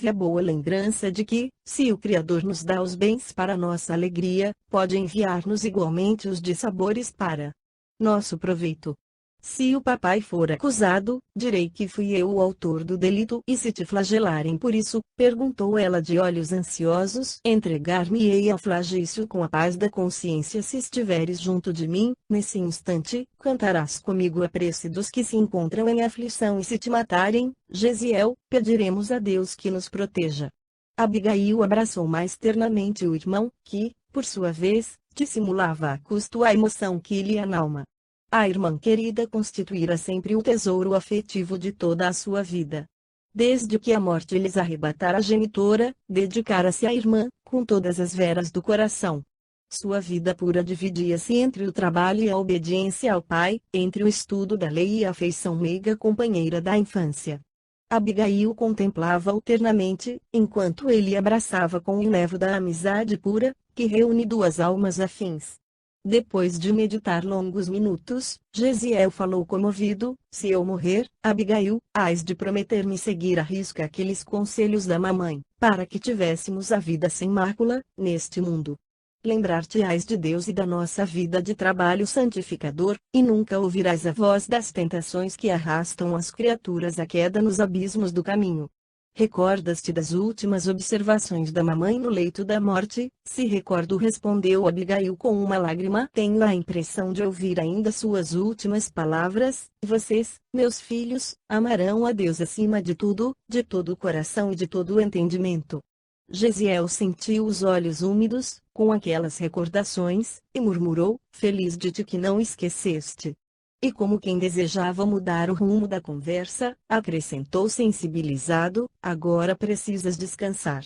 a boa lembrança de que, se o Criador nos dá os bens para nossa alegria, pode enviar-nos igualmente os dissabores para nosso proveito. Se o papai for acusado, direi que fui eu o autor do delito. E se te flagelarem por isso, perguntou ela de olhos ansiosos, entregar-me-ei ao flagício com a paz da consciência. Se estiveres junto de mim, nesse instante, cantarás comigo a prece dos que se encontram em aflição. E se te matarem, Jesiel, pediremos a Deus que nos proteja. Abigail abraçou mais ternamente o irmão, que, por sua vez, dissimulava a custo a emoção que lhe na alma. A irmã querida constituíra sempre o tesouro afetivo de toda a sua vida. Desde que a morte lhes arrebatara a genitora, dedicara-se à irmã, com todas as veras do coração. Sua vida pura dividia-se entre o trabalho e a obediência ao pai, entre o estudo da lei e a afeição meiga companheira da infância. Abigail contemplava alternamente, enquanto ele abraçava com o enlevo da amizade pura, que reúne duas almas afins. Depois de meditar longos minutos, Jesiel falou comovido: se eu morrer, Abigail, hás de prometer-me seguir à risca aqueles conselhos da mamãe, para que tivéssemos a vida sem mácula, neste mundo. Lembrar-te-ás de Deus e da nossa vida de trabalho santificador, e nunca ouvirás a voz das tentações que arrastam as criaturas à queda nos abismos do caminho. Recordas-te das últimas observações da mamãe no leito da morte? Se recordo, respondeu Abigail com uma lágrima. Tenho a impressão de ouvir ainda suas últimas palavras: vocês, meus filhos, amarão a Deus acima de tudo, de todo o coração e de todo o entendimento. Jesiel sentiu os olhos úmidos, com aquelas recordações, e murmurou: feliz de ti que não esqueceste. E como quem desejava mudar o rumo da conversa, acrescentou sensibilizado: agora precisas descansar.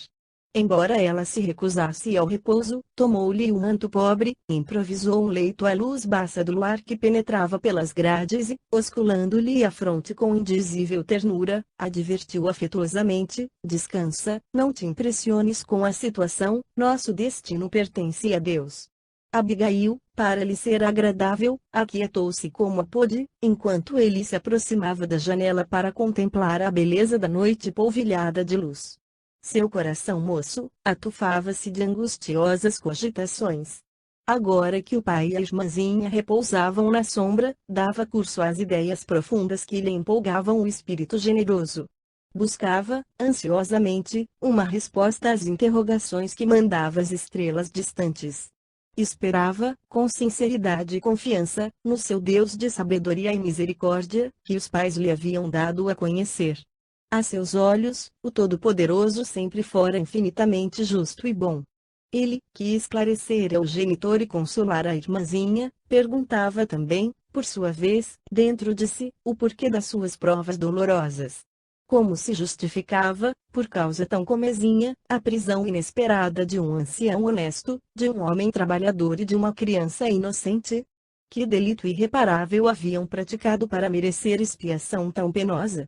Embora ela se recusasse ao repouso, tomou-lhe o manto pobre, improvisou um leito à luz baça do luar que penetrava pelas grades e, osculando-lhe a fronte com indizível ternura, advertiu afetuosamente: descansa, não te impressiones com a situação, nosso destino pertence a Deus. Abigail, para lhe ser agradável, aquietou-se como pôde, enquanto ele se aproximava da janela para contemplar a beleza da noite polvilhada de luz. Seu coração moço atufava-se de angustiosas cogitações. Agora que o pai e a irmãzinha repousavam na sombra, dava curso às ideias profundas que lhe empolgavam o espírito generoso. Buscava, ansiosamente, uma resposta às interrogações que mandava as estrelas distantes. Esperava, com sinceridade e confiança, no seu Deus de sabedoria e misericórdia, que os pais lhe haviam dado a conhecer. A seus olhos, o Todo-Poderoso sempre fora infinitamente justo e bom. Ele, que esclarecera o genitor e consolara a irmãzinha, perguntava também, por sua vez, dentro de si, o porquê das suas provas dolorosas. Como se justificava, por causa tão comezinha, a prisão inesperada de um ancião honesto, de um homem trabalhador e de uma criança inocente? Que delito irreparável haviam praticado para merecer expiação tão penosa?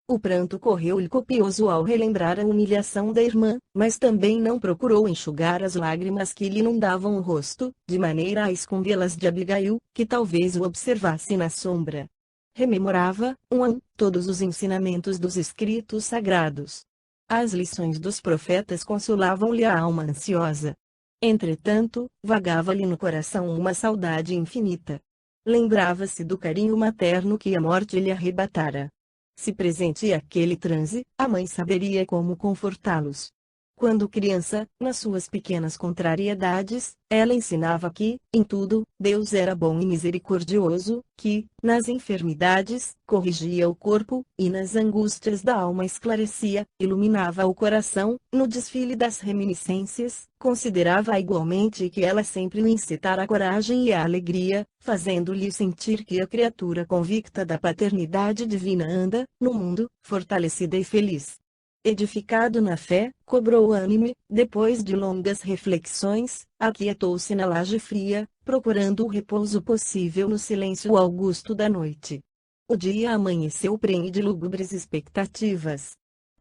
O pranto correu-lhe copioso ao relembrar a humilhação da irmã, mas também não procurou enxugar as lágrimas que lhe inundavam o rosto, de maneira a escondê-las de Abigail, que talvez o observasse na sombra. Rememorava, um a um, todos os ensinamentos dos escritos sagrados. As lições dos profetas consolavam-lhe a alma ansiosa. Entretanto, vagava-lhe no coração uma saudade infinita. Lembrava-se do carinho materno que a morte lhe arrebatara. Se presente aquele transe, a mãe saberia como confortá-los. Quando criança, nas suas pequenas contrariedades, ela ensinava que, em tudo, Deus era bom e misericordioso, que, nas enfermidades, corrigia o corpo, e nas angústias da alma esclarecia, iluminava o coração. No desfile das reminiscências, considerava igualmente que ela sempre lhe incitara a coragem e a alegria, fazendo-lhe sentir que a criatura convicta da paternidade divina anda, no mundo, fortalecida e feliz. Edificado na fé, cobrou ânime, depois de longas reflexões, aquietou-se na laje fria, procurando o repouso possível no silêncio augusto da noite. O dia amanheceu prenhe de lúgubres expectativas.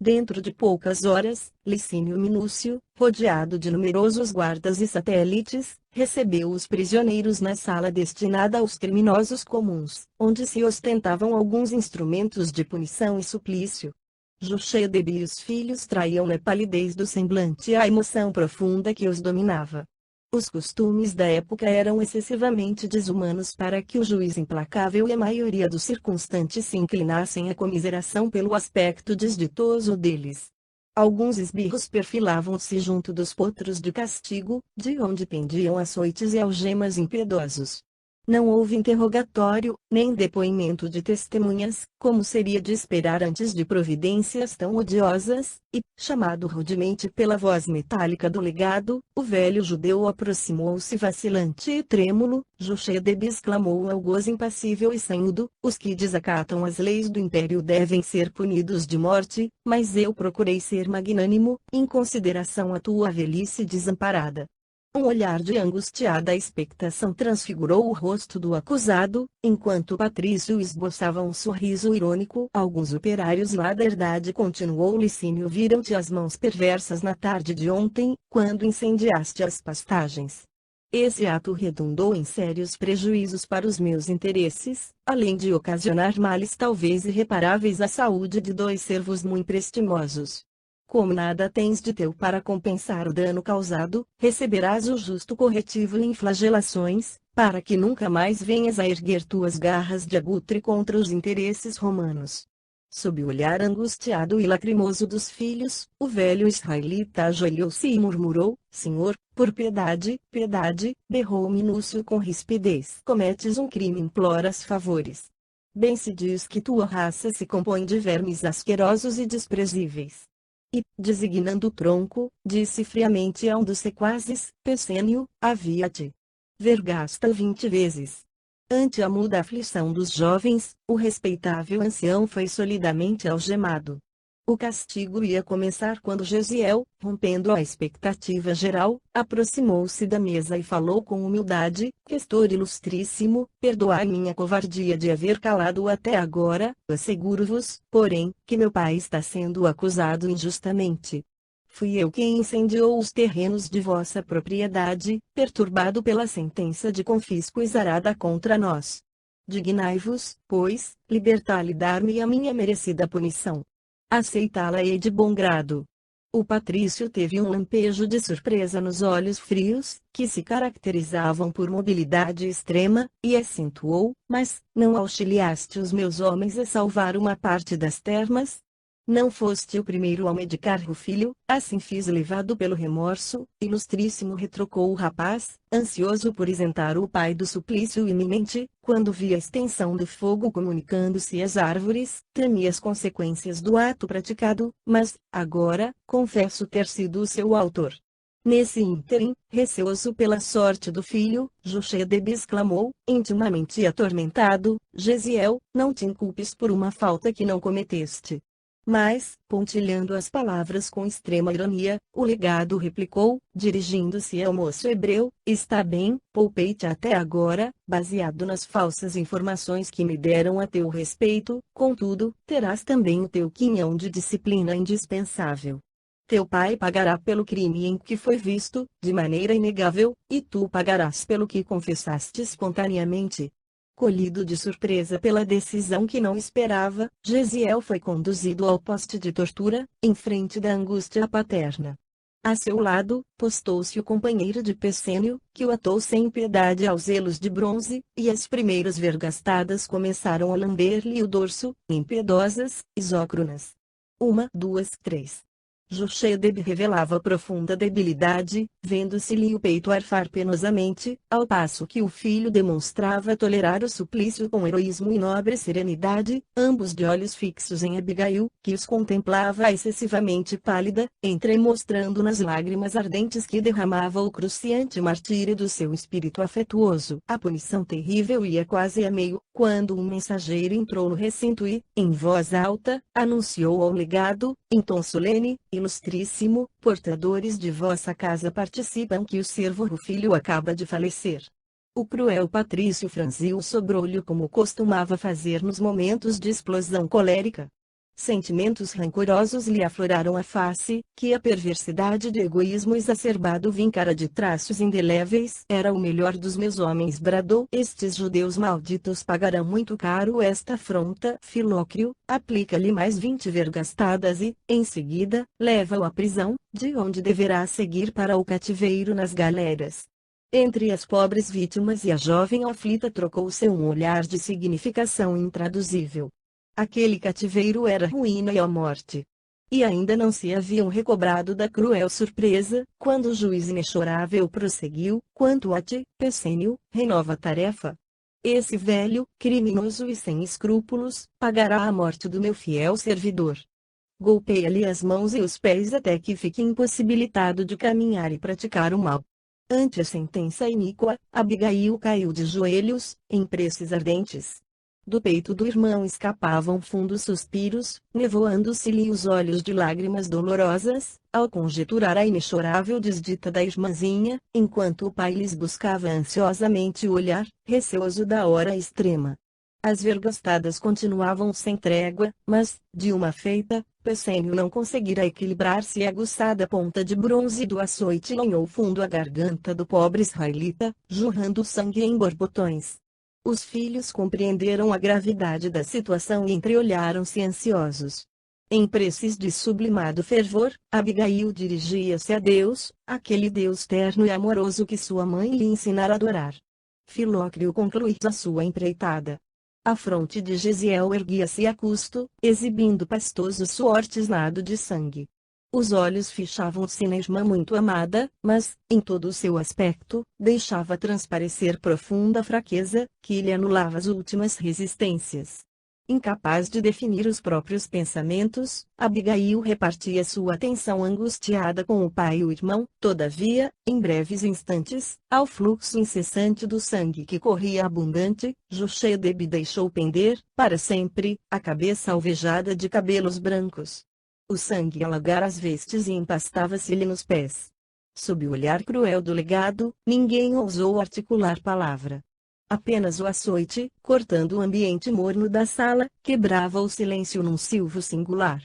Dentro de poucas horas, Licínio Minúcio, rodeado de numerosos guardas e satélites, recebeu os prisioneiros na sala destinada aos criminosos comuns, onde se ostentavam alguns instrumentos de punição e suplício. Jochebed e os filhos traíam na palidez do semblante a emoção profunda que os dominava. Os costumes da época eram excessivamente desumanos para que o juiz implacável e a maioria dos circunstantes se inclinassem à comiseração pelo aspecto desditoso deles. Alguns esbirros perfilavam-se junto dos potros de castigo, de onde pendiam açoites e algemas impiedosos. Não houve interrogatório, nem depoimento de testemunhas, como seria de esperar antes de providências tão odiosas, e, chamado rudemente pela voz metálica do legado, o velho judeu aproximou-se vacilante e trêmulo. Jochebed exclamou algoz impassível e sanhudo: os que desacatam as leis do império devem ser punidos de morte, mas eu procurei ser magnânimo, em consideração à tua velhice desamparada. Um olhar de angustiada expectação transfigurou o rosto do acusado, enquanto Patrício esboçava um sorriso irônico. Alguns operários lá da herdade, continuou Licínio, viram-te as mãos perversas na tarde de ontem, quando incendiaste as pastagens. Esse ato redundou em sérios prejuízos para os meus interesses, além de ocasionar males talvez irreparáveis à saúde de 2 servos muito prestimosos. Como nada tens de teu para compensar o dano causado, receberás o justo corretivo em flagelações, para que nunca mais venhas a erguer tuas garras de abutre contra os interesses romanos. Sob o olhar angustiado e lacrimoso dos filhos, o velho israelita ajoelhou-se e murmurou: Senhor, por piedade, piedade, berrou Minúcio com rispidez. Cometes um crime, imploras favores. Bem se diz que tua raça se compõe de vermes asquerosos e desprezíveis. E, designando o tronco, disse friamente a um dos sequazes: Pessênio, havia-te vergasta 20 vezes. Ante a muda aflição dos jovens, o respeitável ancião foi solidamente algemado. O castigo ia começar quando Gesiel, rompendo a expectativa geral, aproximou-se da mesa e falou com humildade: Questor ilustríssimo, perdoai minha covardia de haver calado até agora, asseguro-vos, porém, que meu pai está sendo acusado injustamente. Fui eu quem incendiou os terrenos de vossa propriedade, perturbado pela sentença de confisco exarada contra nós. Dignai-vos, pois, libertar-lhe e dar-me a minha merecida punição. Aceitá-la-ei de bom grado. O patrício teve um lampejo de surpresa nos olhos frios, que se caracterizavam por mobilidade extrema, e acentuou: Mas, não auxiliaste os meus homens a salvar uma parte das termas? Não foste o primeiro a medicar o filho, assim fiz levado pelo remorso, ilustríssimo, retrucou o rapaz, ansioso por isentar o pai do suplício iminente. Quando vi a extensão do fogo comunicando-se às árvores, temi as consequências do ato praticado, mas, agora, confesso ter sido o seu autor. Nesse ínterim, receoso pela sorte do filho, Jochebed exclamou, intimamente atormentado: Gesiel, não te inculpes por uma falta que não cometeste. Mas, pontilhando as palavras com extrema ironia, o legado replicou, dirigindo-se ao moço hebreu: Está bem, poupei-te até agora, baseado nas falsas informações que me deram a teu respeito, contudo, terás também o teu quinhão de disciplina indispensável. Teu pai pagará pelo crime em que foi visto, de maneira inegável, e tu pagarás pelo que confessaste espontaneamente. Colhido de surpresa pela decisão que não esperava, Gesiel foi conduzido ao poste de tortura, em frente da angústia paterna. A seu lado, postou-se o companheiro de Pessênio, que o atou sem piedade aos elos de bronze, e as primeiras vergastadas começaram a lamber-lhe o dorso, impiedosas, isócronas. 1, 2, 3. Jochebed revelava profunda debilidade, vendo-se-lhe o peito arfar penosamente, ao passo que o filho demonstrava tolerar o suplício com heroísmo e nobre serenidade, ambos de olhos fixos em Abigail, que os contemplava excessivamente pálida, entremostrando nas lágrimas ardentes que derramava o cruciante martírio do seu espírito afetuoso. A punição terrível ia quase a meio, quando um mensageiro entrou no recinto e, em voz alta, anunciou ao legado, em tom solene: Ilustríssimo, portadores de vossa casa participam que o servo Rufilho acaba de falecer. O cruel patrício franziu o sobrolho como costumava fazer nos momentos de explosão colérica. Sentimentos rancorosos lhe afloraram a face, que a perversidade de egoísmo exacerbado vincara de traços indeléveis. Era o melhor dos meus homens, bradou. Estes judeus malditos pagarão muito caro esta afronta. Filócrio, aplica-lhe mais 20 vergastadas e, em seguida, leva-o à prisão, de onde deverá seguir para o cativeiro nas galeras. Entre as pobres vítimas e a jovem aflita trocou-se um olhar de significação intraduzível. Aquele cativeiro era ruína e a morte. E ainda não se haviam recobrado da cruel surpresa, quando o juiz inexorável prosseguiu: quanto a ti, Pescenio, renova a tarefa. Esse velho, criminoso e sem escrúpulos, pagará a morte do meu fiel servidor. Golpeia-lhe as mãos e os pés até que fique impossibilitado de caminhar e praticar o mal. Ante a sentença iníqua, Abigail caiu de joelhos, em preces ardentes. Do peito do irmão escapavam fundos suspiros, nevoando-se-lhe os olhos de lágrimas dolorosas, ao conjecturar a inexorável desdita da irmãzinha, enquanto o pai lhes buscava ansiosamente o olhar, receoso da hora extrema. As vergastadas continuavam sem trégua, mas, de uma feita, Pescenio não conseguira equilibrar-se e a aguçada ponta de bronze do açoite lanhou fundo a garganta do pobre israelita, jorrando sangue em borbotões. Os filhos compreenderam a gravidade da situação e entreolharam-se ansiosos. Em preces de sublimado fervor, Abigail dirigia-se a Deus, aquele Deus terno e amoroso que sua mãe lhe ensinara a adorar. Filócrio concluiu a sua empreitada. A fronte de Gesiel erguia-se a custo, exibindo pastoso suor tisnado de sangue. Os olhos fichavam-se na irmã muito amada, mas, em todo o seu aspecto, deixava transparecer profunda fraqueza, que lhe anulava as últimas resistências. Incapaz de definir os próprios pensamentos, Abigail repartia sua atenção angustiada com o pai e o irmão. Todavia, em breves instantes, ao fluxo incessante do sangue que corria abundante, Jochebed deixou pender, para sempre, a cabeça alvejada de cabelos brancos. O sangue alagara as vestes e empastava-se-lhe nos pés. Sob o olhar cruel do legado, ninguém ousou articular palavra. Apenas o açoite, cortando o ambiente morno da sala, quebrava o silêncio num silvo singular.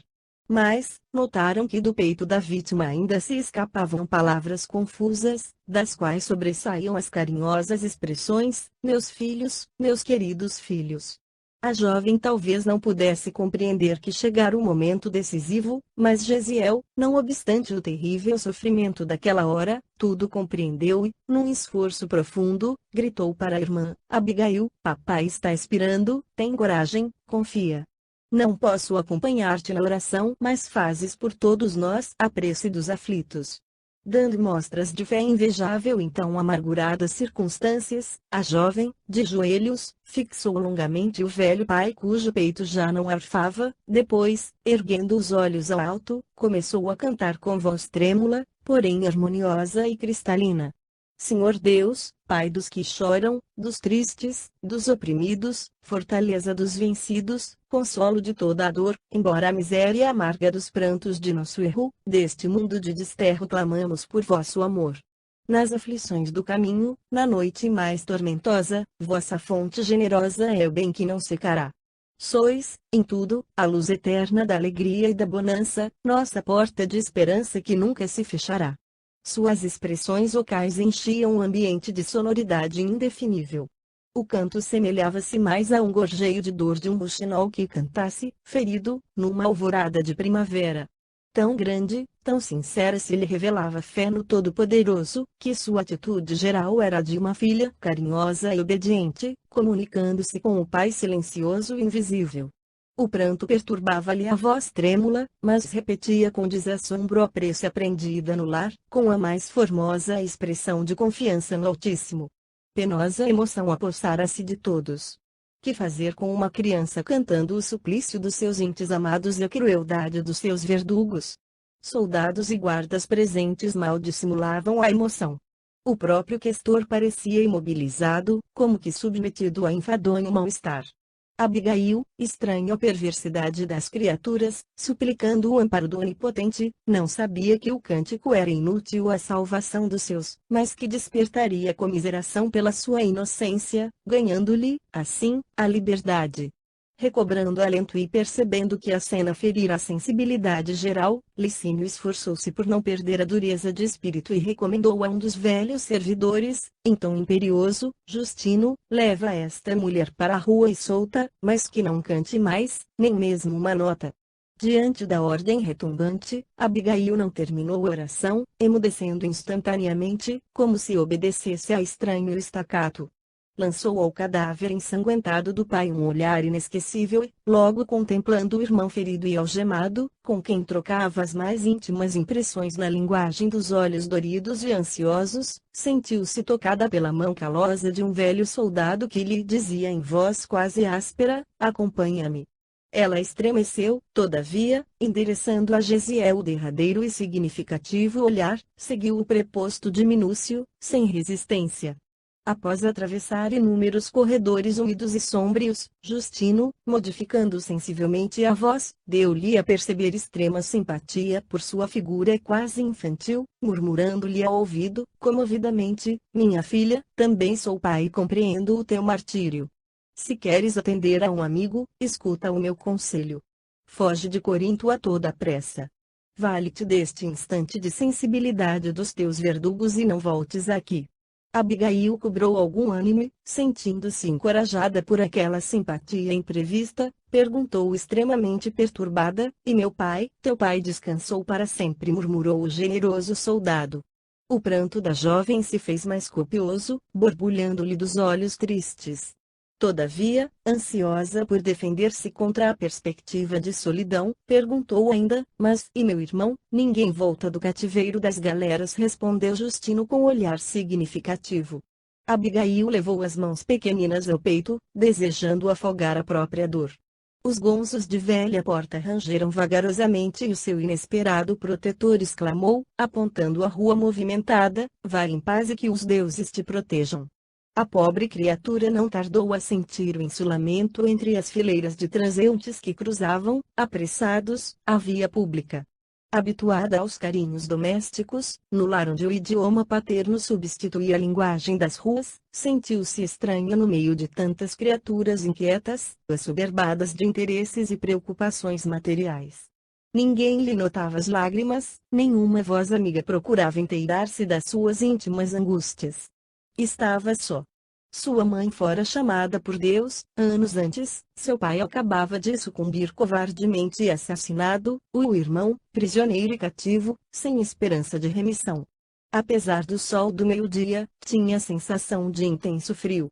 Mas, notaram que do peito da vítima ainda se escapavam palavras confusas, das quais sobressaíam as carinhosas expressões: meus filhos, meus queridos filhos. A jovem talvez não pudesse compreender que chegara o momento decisivo, mas Gesiel, não obstante o terrível sofrimento daquela hora, tudo compreendeu e, num esforço profundo, gritou para a irmã: Abigail, papai está expirando, tem coragem, confia. Não posso acompanhar-te na oração, mas fazes por todos nós a prece dos aflitos. Dando mostras de fé invejável em tão amarguradas circunstâncias, a jovem, de joelhos, fixou longamente o velho pai cujo peito já não arfava, depois, erguendo os olhos ao alto, começou a cantar com voz trêmula, porém harmoniosa e cristalina. Senhor Deus, Pai dos que choram, dos tristes, dos oprimidos, fortaleza dos vencidos, consolo de toda a dor, embora a miséria amarga dos prantos de nosso erro, deste mundo de desterro clamamos por vosso amor. Nas aflições do caminho, na noite mais tormentosa, vossa fonte generosa é o bem que não secará. Sois, em tudo, a luz eterna da alegria e da bonança, nossa porta de esperança que nunca se fechará. Suas expressões vocais enchiam o ambiente de sonoridade indefinível. O canto semelhava-se mais a um gorjeio de dor de um rouxinol que cantasse, ferido, numa alvorada de primavera. Tão grande, tão sincera se lhe revelava fé no Todo-Poderoso, que sua atitude geral era de uma filha carinhosa e obediente, comunicando-se com o pai silencioso e invisível. O pranto perturbava-lhe a voz trêmula, mas repetia com desassombro a prece aprendida no lar, com a mais formosa expressão de confiança no Altíssimo. Penosa emoção apossara-se de todos. Que fazer com uma criança cantando o suplício dos seus entes amados e a crueldade dos seus verdugos? Soldados e guardas presentes mal dissimulavam a emoção. O próprio questor parecia imobilizado, como que submetido a enfadonho mal-estar. Abigail, estranha a perversidade das criaturas, suplicando o amparo do Onipotente, não sabia que o cântico era inútil à salvação dos seus, mas que despertaria comiseração pela sua inocência, ganhando-lhe, assim, a liberdade. Recobrando alento e percebendo que a cena ferira a sensibilidade geral, Licínio esforçou-se por não perder a dureza de espírito e recomendou a um dos velhos servidores, em tom imperioso: Justino, leva esta mulher para a rua e solta, mas que não cante mais, nem mesmo uma nota. Diante da ordem retumbante, Abigail não terminou a oração, emudecendo instantaneamente, como se obedecesse a estranho estacato. Lançou ao cadáver ensanguentado do pai um olhar inesquecível e, logo contemplando o irmão ferido e algemado, com quem trocava as mais íntimas impressões na linguagem dos olhos doridos e ansiosos, sentiu-se tocada pela mão calosa de um velho soldado que lhe dizia em voz quase áspera: acompanha-me. Ela estremeceu, todavia, endereçando a Gesiel o derradeiro e significativo olhar, seguiu o preposto diminúcio, sem resistência. Após atravessar inúmeros corredores úmidos e sombrios, Justino, modificando sensivelmente a voz, deu-lhe a perceber extrema simpatia por sua figura quase infantil, murmurando-lhe ao ouvido, comovidamente: minha filha, também sou pai e compreendo o teu martírio. Se queres atender a um amigo, escuta o meu conselho. Foge de Corinto a toda pressa. Vale-te deste instante de sensibilidade dos teus verdugos e não voltes aqui. Abigail cobrou algum ânimo, sentindo-se encorajada por aquela simpatia imprevista, perguntou extremamente perturbada: e meu pai? Teu pai descansou para sempre, murmurou o generoso soldado. O pranto da jovem se fez mais copioso, borbulhando-lhe dos olhos tristes. Todavia, ansiosa por defender-se contra a perspectiva de solidão, perguntou ainda: mas e meu irmão? Ninguém volta do cativeiro das galeras, respondeu Justino com olhar significativo. Abigail levou as mãos pequeninas ao peito, desejando afogar a própria dor. Os gonzos de velha porta rangeram vagarosamente e o seu inesperado protetor exclamou, apontando a rua movimentada: vai em paz e que os deuses te protejam. A pobre criatura não tardou a sentir o insulamento entre as fileiras de transeuntes que cruzavam, apressados, a via pública. Habituada aos carinhos domésticos, no lar onde o idioma paterno substituía a linguagem das ruas, sentiu-se estranha no meio de tantas criaturas inquietas, assoberbadas de interesses e preocupações materiais. Ninguém lhe notava as lágrimas, nenhuma voz amiga procurava inteirar-se das suas íntimas angústias. Estava só. Sua mãe fora chamada por Deus, anos antes, seu pai acabava de sucumbir covardemente e assassinado, o irmão, prisioneiro e cativo, sem esperança de remissão. Apesar do sol do meio-dia, tinha a sensação de intenso frio.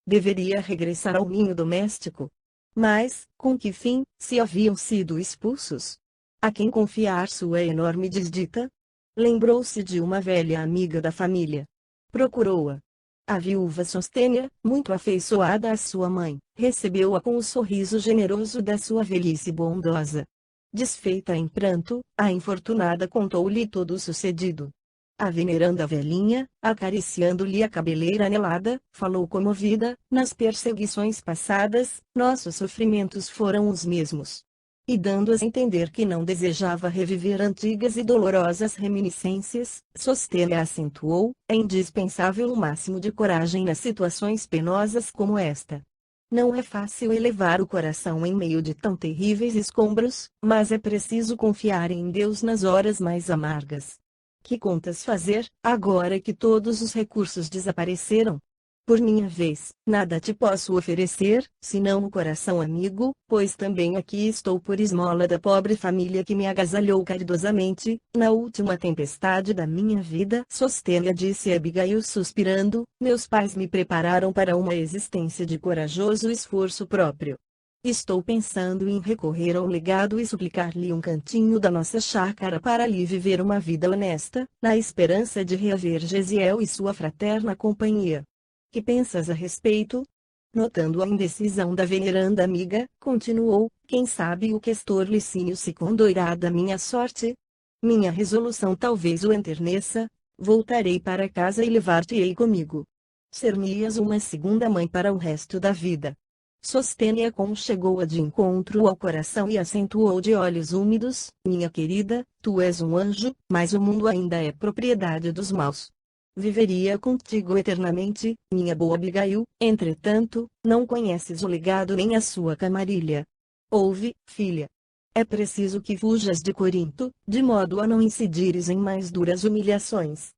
Deveria regressar ao ninho doméstico. Mas, com que fim, se haviam sido expulsos? A quem confiar sua enorme desdita? Lembrou-se de uma velha amiga da família. Procurou-a. A viúva Sostênia, muito afeiçoada à sua mãe, recebeu-a com o sorriso generoso da sua velhice bondosa. Desfeita em pranto, a infortunada contou-lhe todo o sucedido. A veneranda velhinha, acariciando-lhe a cabeleira anelada, falou comovida: nas perseguições passadas, nossos sofrimentos foram os mesmos. E dando-as a entender que não desejava reviver antigas e dolorosas reminiscências, Sostênia acentuou: é indispensável o máximo de coragem nas situações penosas como esta. Não é fácil elevar o coração em meio de tão terríveis escombros, mas é preciso confiar em Deus nas horas mais amargas. Que contas fazer, agora que todos os recursos desapareceram? Por minha vez, nada te posso oferecer, senão o coração amigo, pois também aqui estou por esmola da pobre família que me agasalhou caridosamente, na última tempestade da minha vida. Sostênia, disse Abigail suspirando, meus pais me prepararam para uma existência de corajoso esforço próprio. Estou pensando em recorrer ao legado e suplicar-lhe um cantinho da nossa chácara para lhe viver uma vida honesta, na esperança de reaver Gesiel e sua fraterna companhia. Que pensas a respeito? Notando a indecisão da veneranda amiga, continuou: quem sabe o questor Licínio se condoirá da minha sorte? Minha resolução talvez o enterneça. Voltarei para casa e levar-te-ei comigo. Ser-me-ás uma segunda mãe para o resto da vida. Sostênia conchegou-a de encontro ao coração e acentuou de olhos úmidos: minha querida, tu és um anjo, mas o mundo ainda é propriedade dos maus. Viveria contigo eternamente, minha boa Abigail. Entretanto, não conheces o legado nem a sua camarilha. Ouve, filha. É preciso que fujas de Corinto, de modo a não incidires em mais duras humilhações.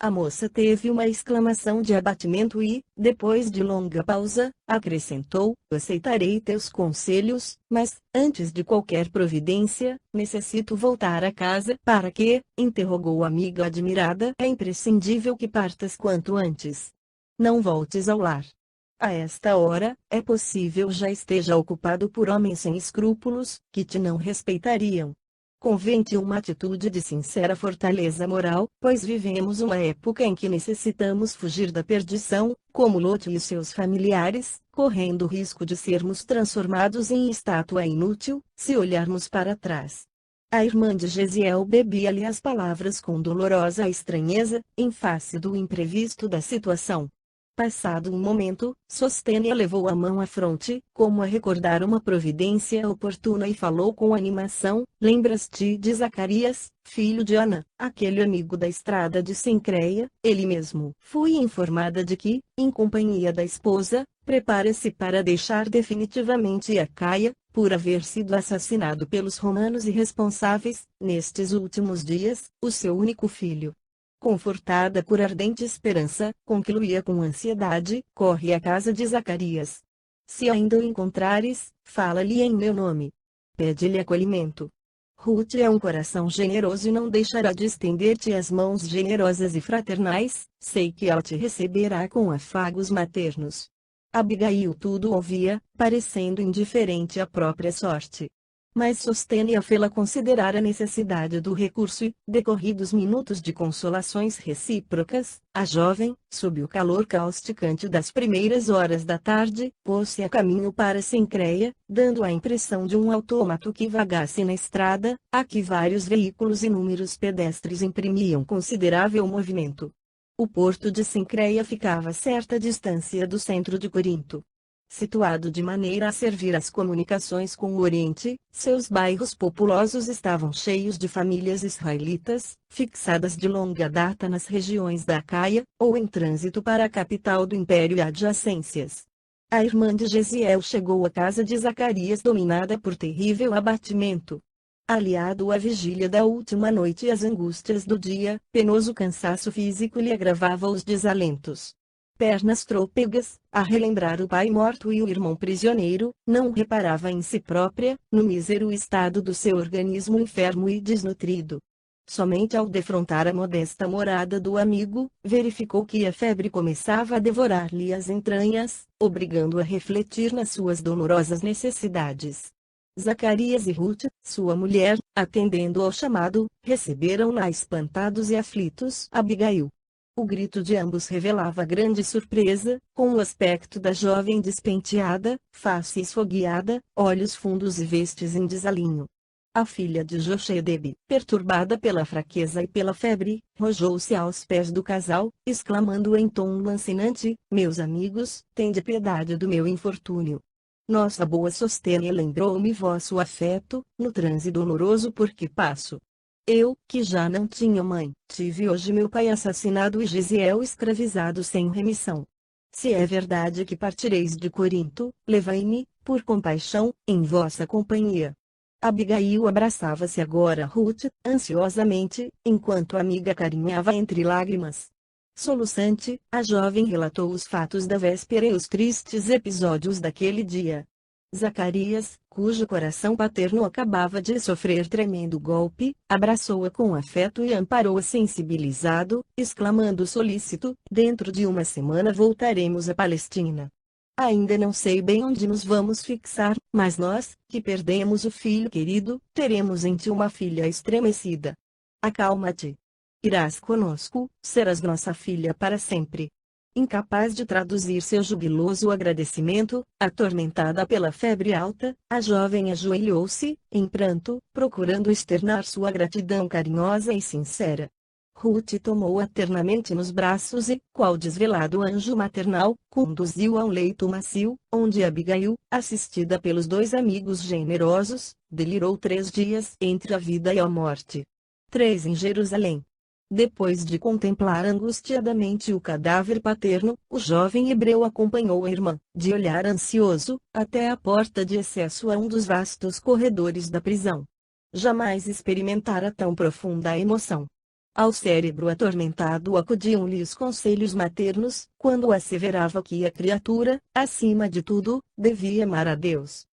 A moça teve uma exclamação de abatimento e, depois de longa pausa, acrescentou: aceitarei teus conselhos, mas, antes de qualquer providência, necessito voltar a casa. Para quê? Interrogou a amiga admirada. É imprescindível que partas quanto antes. Não voltes ao lar. A esta hora, é possível já esteja ocupado por homens sem escrúpulos, que te não respeitariam. Convém-te uma atitude de sincera fortaleza moral, pois vivemos uma época em que necessitamos fugir da perdição, como Lote e seus familiares, correndo o risco de sermos transformados em estátua inútil, se olharmos para trás. A irmã de Gesiel bebia-lhe as palavras com dolorosa estranheza, em face do imprevisto da situação. Passado um momento, Sostênia levou a mão à fronte, como a recordar uma providência oportuna e falou com animação: lembras-te de Zacarias, filho de Ana, aquele amigo da estrada de Cencreia? Ele mesmo. Fui informada de que, em companhia da esposa, prepara-se para deixar definitivamente Acaia, por haver sido assassinado pelos romanos irresponsáveis, nestes últimos dias, o seu único filho. Confortada por ardente esperança, concluía com ansiedade: corre à casa de Zacarias. Se ainda o encontrares, fala-lhe em meu nome. Pede-lhe acolhimento. Ruth é um coração generoso e não deixará de estender-te as mãos generosas e fraternais. Sei que ela te receberá com afagos maternos. Abigail tudo ouvia, parecendo indiferente à própria sorte. Mas Sostênia fê-la considerar a necessidade do recurso e, decorridos minutos de consolações recíprocas, a jovem, sob o calor causticante das primeiras horas da tarde, pôs-se a caminho para Cencreia, dando a impressão de um autômato que vagasse na estrada, a que vários veículos e inúmeros pedestres imprimiam considerável movimento. O porto de Cencreia ficava a certa distância do centro de Corinto. Situado de maneira a servir às comunicações com o Oriente, seus bairros populosos estavam cheios de famílias israelitas, fixadas de longa data nas regiões da Acaia, ou em trânsito para a capital do Império e adjacências. A irmã de Gesiel chegou à casa de Zacarias dominada por terrível abatimento. Aliado à vigília da última noite e às angústias do dia, penoso cansaço físico lhe agravava os desalentos. Pernas trôpegas, a relembrar o pai morto e o irmão prisioneiro, não reparava em si própria, no mísero estado do seu organismo enfermo e desnutrido. Somente ao defrontar a modesta morada do amigo, verificou que a febre começava a devorar-lhe as entranhas, obrigando-o a refletir nas suas dolorosas necessidades. Zacarias e Ruth, sua mulher, atendendo ao chamado, receberam-na espantados e aflitos. Abigail. O grito de ambos revelava grande surpresa, com o aspecto da jovem despenteada, face esfogueada, olhos fundos e vestes em desalinho. A filha de Jochebed, perturbada pela fraqueza e pela febre, rojou-se aos pés do casal, exclamando em tom lancinante: meus amigos, tende piedade do meu infortúnio. Nossa boa Sostênia lembrou-me vosso afeto, no transe doloroso por que passo. Eu, que já não tinha mãe, tive hoje meu pai assassinado e Gesiel escravizado sem remissão. Se é verdade que partireis de Corinto, levai-me, por compaixão, em vossa companhia. Abigail abraçava-se agora a Ruth, ansiosamente, enquanto a amiga carinhava entre lágrimas. Soluçante, a jovem relatou os fatos da véspera e os tristes episódios daquele dia. Zacarias, cujo coração paterno acabava de sofrer tremendo golpe, abraçou-a com afeto e amparou-a sensibilizado, exclamando solícito: dentro de uma semana voltaremos à Palestina. Ainda não sei bem onde nos vamos fixar, mas nós, que perdemos o filho querido, teremos em ti uma filha estremecida. Acalma-te. Irás conosco, serás nossa filha para sempre. Incapaz de traduzir seu jubiloso agradecimento, atormentada pela febre alta, a jovem ajoelhou-se, em pranto, procurando externar sua gratidão carinhosa e sincera. Ruth tomou-a ternamente nos braços e, qual desvelado anjo maternal, conduziu a um leito macio, onde Abigail, assistida pelos dois amigos generosos, delirou 3 dias entre a vida e a morte. 3 em Jerusalém. Depois de contemplar angustiadamente o cadáver paterno, o jovem hebreu acompanhou a irmã, de olhar ansioso, até a porta de acesso a um dos vastos corredores da prisão. Jamais experimentara tão profunda emoção. Ao cérebro atormentado acudiam-lhe os conselhos maternos, quando asseverava que a criatura, acima de tudo, devia amar a Deus.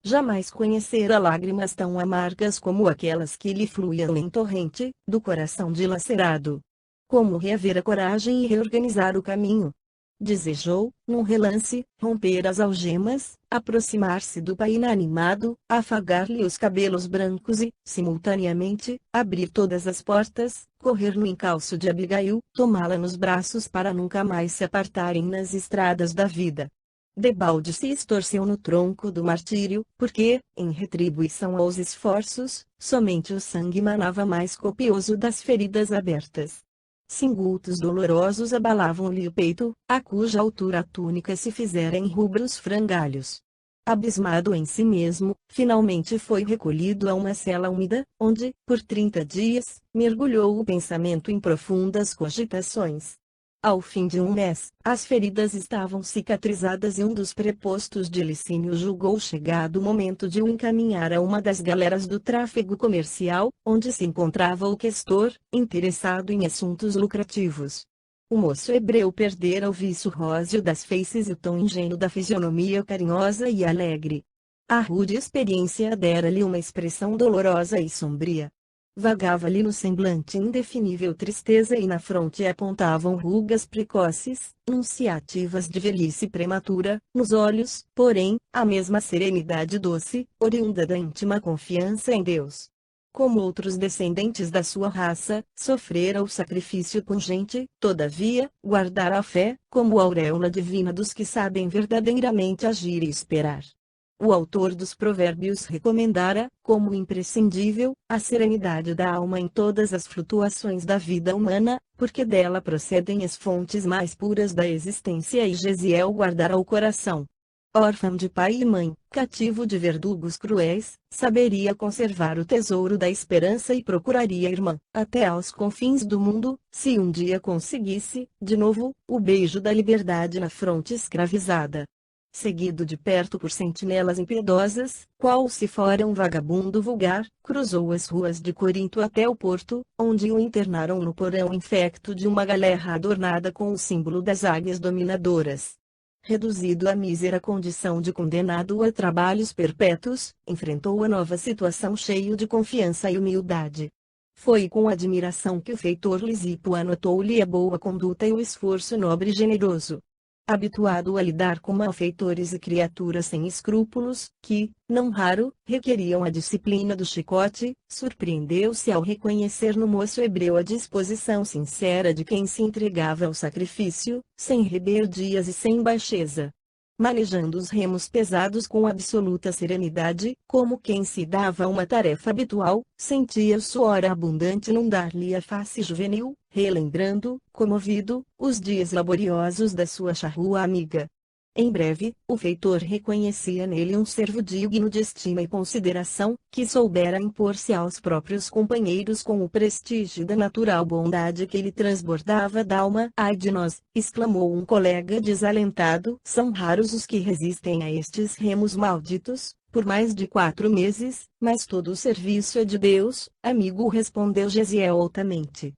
Jamais conhecera lágrimas tão amargas como aquelas que lhe fluíam em torrente, do coração dilacerado. Como reaver a coragem e reorganizar o caminho? Desejou, num relance, romper as algemas, aproximar-se do pai inanimado, afagar-lhe os cabelos brancos e, simultaneamente, abrir todas as portas, correr no encalço de Abigail, tomá-la nos braços para nunca mais se apartarem nas estradas da vida. Debalde se estorceu no tronco do martírio, porque, em retribuição aos esforços, somente o sangue manava mais copioso das feridas abertas. Singultos dolorosos abalavam-lhe o peito, a cuja altura a túnica se fizera em rubros frangalhos. Abismado em si mesmo, finalmente foi recolhido a uma cela úmida, onde, por 30 dias, mergulhou o pensamento em profundas cogitações. Ao fim de um mês, as feridas estavam cicatrizadas e um dos prepostos de Licínio julgou chegado o momento de o encaminhar a uma das galeras do tráfego comercial, onde se encontrava o questor, interessado em assuntos lucrativos. O moço hebreu perdera o viço róseo das feices e o tom ingênuo da fisionomia carinhosa e alegre. A rude experiência dera-lhe uma expressão dolorosa e sombria. Vagava-lhe no semblante indefinível tristeza e na fronte apontavam rugas precoces, anunciativas de velhice prematura, nos olhos, porém, a mesma serenidade doce, oriunda da íntima confiança em Deus. Como outros descendentes da sua raça, sofrera o sacrifício pungente, todavia, guardara a fé, como a auréola divina dos que sabem verdadeiramente agir e esperar. O autor dos Provérbios recomendara, como imprescindível, a serenidade da alma em todas as flutuações da vida humana, porque dela procedem as fontes mais puras da existência, e Gesiel guardara o coração. Órfão de pai e mãe, cativo de verdugos cruéis, saberia conservar o tesouro da esperança e procuraria a irmã, até aos confins do mundo, se um dia conseguisse, de novo, o beijo da liberdade na fronte escravizada. Seguido de perto por sentinelas impiedosas, qual se fora um vagabundo vulgar, cruzou as ruas de Corinto até o porto, onde o internaram no porão infecto de uma galera adornada com o símbolo das águias dominadoras. Reduzido à mísera condição de condenado a trabalhos perpétuos, enfrentou a nova situação cheio de confiança e humildade. Foi com admiração que o feitor Lisipo anotou-lhe a boa conduta e o esforço nobre e generoso. Habituado a lidar com malfeitores e criaturas sem escrúpulos, que, não raro, requeriam a disciplina do chicote, surpreendeu-se ao reconhecer no moço hebreu a disposição sincera de quem se entregava ao sacrifício, sem rebeldias e sem baixeza. Manejando os remos pesados com absoluta serenidade, como quem se dava a uma tarefa habitual, sentia o suor abundante inundar-lhe a face juvenil, relembrando, comovido, os dias laboriosos da sua charrua amiga. Em breve, o feitor reconhecia nele um servo digno de estima e consideração, que soubera impor-se aos próprios companheiros com o prestígio da natural bondade que lhe transbordava d'alma. Ai de nós, exclamou um colega desalentado, são raros os que resistem a estes remos malditos, por mais de 4 meses, mas todo o serviço é de Deus, amigo, respondeu Gesiel altamente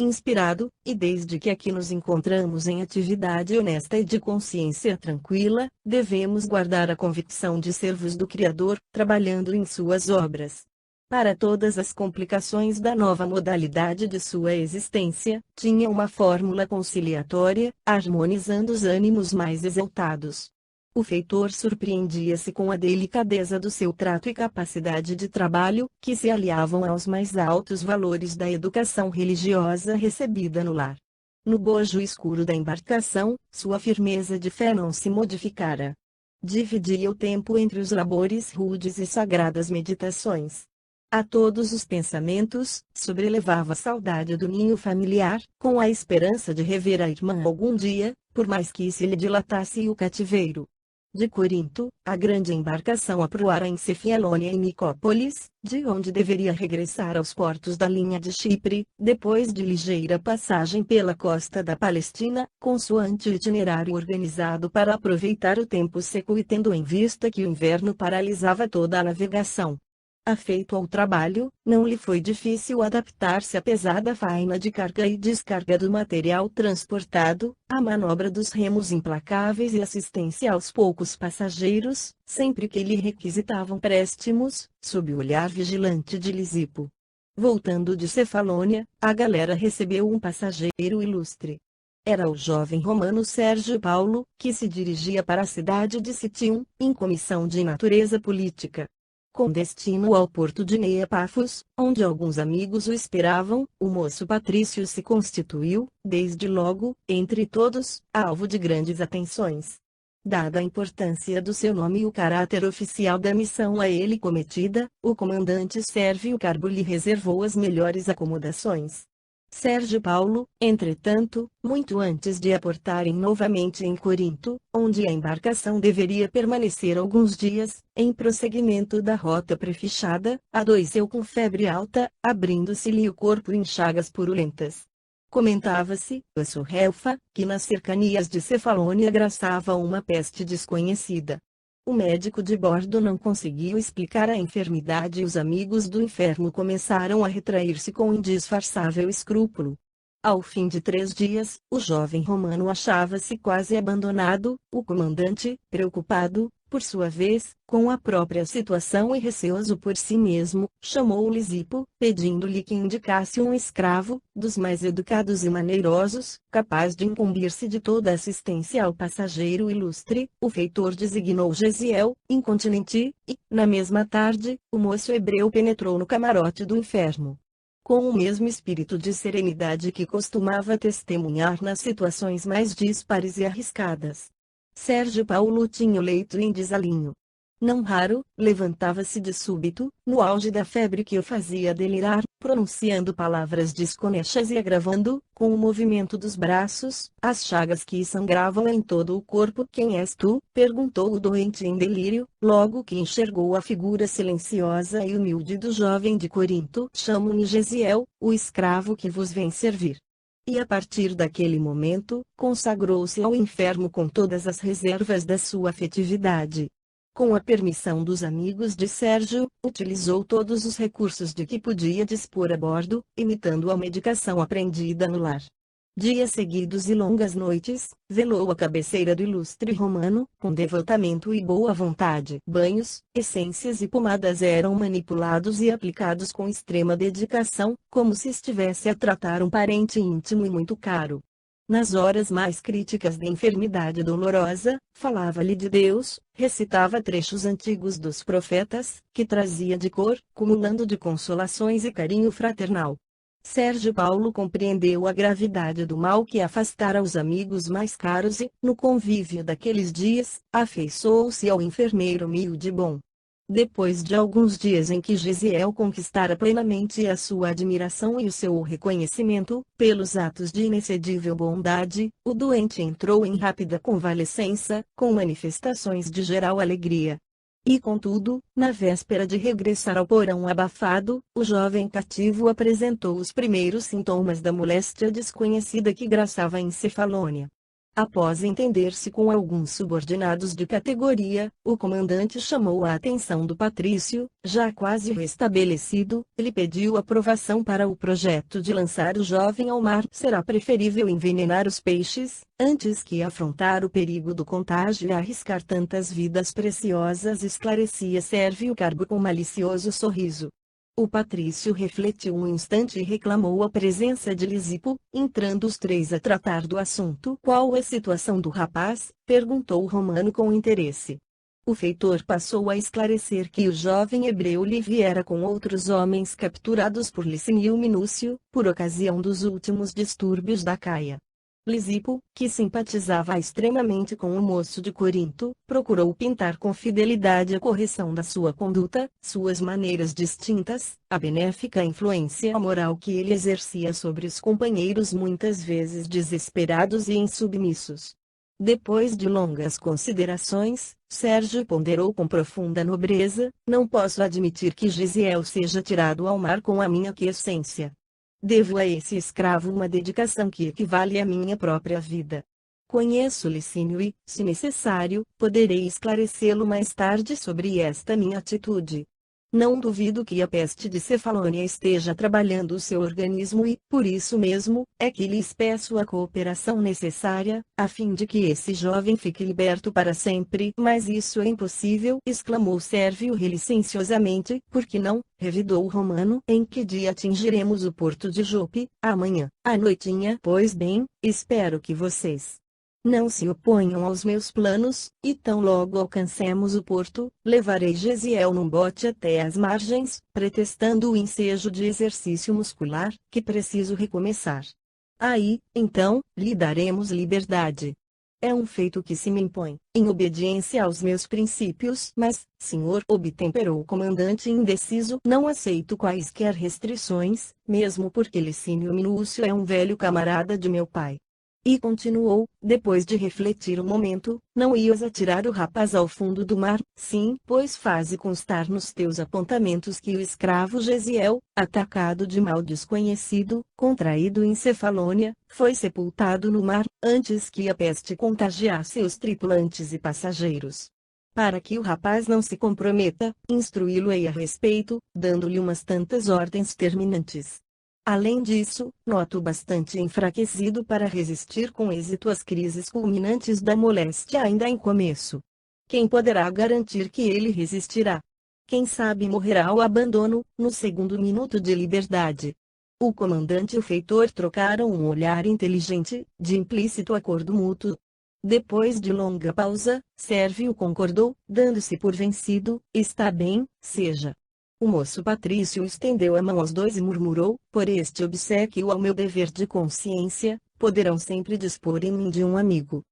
inspirado, e desde que aqui nos encontramos em atividade honesta e de consciência tranquila, devemos guardar a convicção de servos do Criador, trabalhando em suas obras. Para todas as complicações da nova modalidade de sua existência, tinha uma fórmula conciliatória, harmonizando os ânimos mais exaltados. O feitor surpreendia-se com a delicadeza do seu trato e capacidade de trabalho, que se aliavam aos mais altos valores da educação religiosa recebida no lar. No bojo escuro da embarcação, sua firmeza de fé não se modificara. Dividia o tempo entre os labores rudes e sagradas meditações. A todos os pensamentos, sobrelevava a saudade do ninho familiar, com a esperança de rever a irmã algum dia, por mais que se lhe dilatasse o cativeiro. De Corinto, a grande embarcação aproara em Cefalônia e Nicópolis, de onde deveria regressar aos portos da linha de Chipre, depois de ligeira passagem pela costa da Palestina, consoante o itinerário organizado para aproveitar o tempo seco e tendo em vista que o inverno paralisava toda a navegação. Afeito ao trabalho, não lhe foi difícil adaptar-se à pesada faina de carga e descarga do material transportado, à manobra dos remos implacáveis e assistência aos poucos passageiros, sempre que lhe requisitavam préstimos, sob o olhar vigilante de Lisipo. Voltando de Cefalônia, a galera recebeu um passageiro ilustre. Era o jovem romano Sérgio Paulo, que se dirigia para a cidade de Citium, em comissão de natureza política. Com destino ao porto de Neapafos, onde alguns amigos o esperavam, o moço Patrício se constituiu, desde logo, entre todos, alvo de grandes atenções. Dada a importância do seu nome e o caráter oficial da missão a ele cometida, o comandante Sérvio Carbo lhe reservou as melhores acomodações. Sérgio Paulo, entretanto, muito antes de aportarem novamente em Corinto, onde a embarcação deveria permanecer alguns dias, em prosseguimento da rota prefixada, adoeceu com febre alta, abrindo-se-lhe o corpo em chagas purulentas. Comentava-se, a Surrelfa, que nas cercanias de Cefalônia graçava uma peste desconhecida. O médico de bordo não conseguiu explicar a enfermidade e os amigos do enfermo começaram a retrair-se com indisfarçável escrúpulo. Ao fim de 3 dias, o jovem romano achava-se quase abandonado, o comandante, preocupado, por sua vez, com a própria situação e receoso por si mesmo, chamou Lisipo, pedindo-lhe que indicasse um escravo, dos mais educados e maneirosos, capaz de incumbir-se de toda assistência ao passageiro ilustre. O feitor designou Gesiel, incontinenti, e, na mesma tarde, o moço hebreu penetrou no camarote do enfermo. Com o mesmo espírito de serenidade que costumava testemunhar nas situações mais díspares e arriscadas. Sérgio Paulo tinha o leito em desalinho. Não raro, levantava-se de súbito, no auge da febre que o fazia delirar, pronunciando palavras desconexas e agravando, com o movimento dos braços, as chagas que sangravam em todo o corpo. "Quem és tu?" perguntou o doente em delírio, logo que enxergou a figura silenciosa e humilde do jovem de Corinto. "Chamo-me Gesiel, o escravo que vos vem servir." E a partir daquele momento, consagrou-se ao enfermo com todas as reservas da sua afetividade. Com a permissão dos amigos de Sérgio, utilizou todos os recursos de que podia dispor a bordo, imitando a medicação aprendida no lar. Dias seguidos e longas noites, velou à cabeceira do ilustre romano, com devotamento e boa vontade. Banhos, essências e pomadas eram manipulados e aplicados com extrema dedicação, como se estivesse a tratar um parente íntimo e muito caro. Nas horas mais críticas da enfermidade dolorosa, falava-lhe de Deus, recitava trechos antigos dos profetas, que trazia de cor, cumulando de consolações e carinho fraternal. Sérgio Paulo compreendeu a gravidade do mal que afastara os amigos mais caros e, no convívio daqueles dias, afeiçoou-se ao enfermeiro humilde e bom. Depois de alguns dias em que Gesiel conquistara plenamente a sua admiração e o seu reconhecimento, pelos atos de inexcedível bondade, o doente entrou em rápida convalescença, com manifestações de geral alegria. E contudo, na véspera de regressar ao porão abafado, o jovem cativo apresentou os primeiros sintomas da moléstia desconhecida que graçava em Cefalônia. Após entender-se com alguns subordinados de categoria, o comandante chamou a atenção do patrício, já quase restabelecido, lhe pediu aprovação para o projeto de lançar o jovem ao mar. "Será preferível envenenar os peixes, antes que afrontar o perigo do contágio e arriscar tantas vidas preciosas", esclarecia Sérvio Carbo com malicioso sorriso. O patrício refletiu um instante e reclamou a presença de Lisipo, entrando os 3 a tratar do assunto. "Qual é a situação do rapaz?" perguntou o romano com interesse. O feitor passou a esclarecer que o jovem hebreu lhe viera com outros homens capturados por Licínio Minúcio, por ocasião dos últimos distúrbios da Caia. Lisipo, que simpatizava extremamente com o moço de Corinto, procurou pintar com fidelidade a correção da sua conduta, suas maneiras distintas, a benéfica influência moral que ele exercia sobre os companheiros muitas vezes desesperados e insubmissos. Depois de longas considerações, Sérgio ponderou com profunda nobreza: não posso admitir que Gisiel seja tirado ao mar com a minha quiescência. Devo a esse escravo uma dedicação que equivale à minha própria vida. Conheço Licínio e, se necessário, poderei esclarecê-lo mais tarde sobre esta minha atitude. Não duvido que a peste de Cefalônia esteja trabalhando o seu organismo e, por isso mesmo, é que lhes peço a cooperação necessária, a fim de que esse jovem fique liberto para sempre. Mas isso é impossível, exclamou Sérvio relicenciosamente. Por que não? Revidou o romano. Em que dia atingiremos o porto de Jope? Amanhã, à noitinha. Pois bem, espero que vocês não se oponham aos meus planos, e tão logo alcancemos o porto, levarei Gesiel num bote até as margens, pretextando o ensejo de exercício muscular, que preciso recomeçar. Aí, então, lhe daremos liberdade. É um feito que se me impõe, em obediência aos meus princípios. Mas, senhor, obtemperou o comandante indeciso, não aceito quaisquer restrições, mesmo porque Licínio Minúcio é um velho camarada de meu pai. E continuou, depois de refletir um momento: não ias atirar o rapaz ao fundo do mar? Sim, pois faze constar nos teus apontamentos que o escravo Gesiel, atacado de mal desconhecido, contraído em Cefalônia, foi sepultado no mar, antes que a peste contagiasse os tripulantes e passageiros. Para que o rapaz não se comprometa, instruí-lo-ei a respeito, dando-lhe umas tantas ordens terminantes. Além disso, noto bastante enfraquecido para resistir com êxito às crises culminantes da moléstia ainda em começo. Quem poderá garantir que ele resistirá? Quem sabe morrerá ao abandono, no segundo minuto de liberdade. O comandante e o feitor trocaram um olhar inteligente, de implícito acordo mútuo. Depois de longa pausa, Sérvio concordou, dando-se por vencido: está bem, seja. O moço Patrício estendeu a mão aos dois e murmurou: por este obséquio ao meu dever de consciência, poderão sempre dispor em mim de um amigo.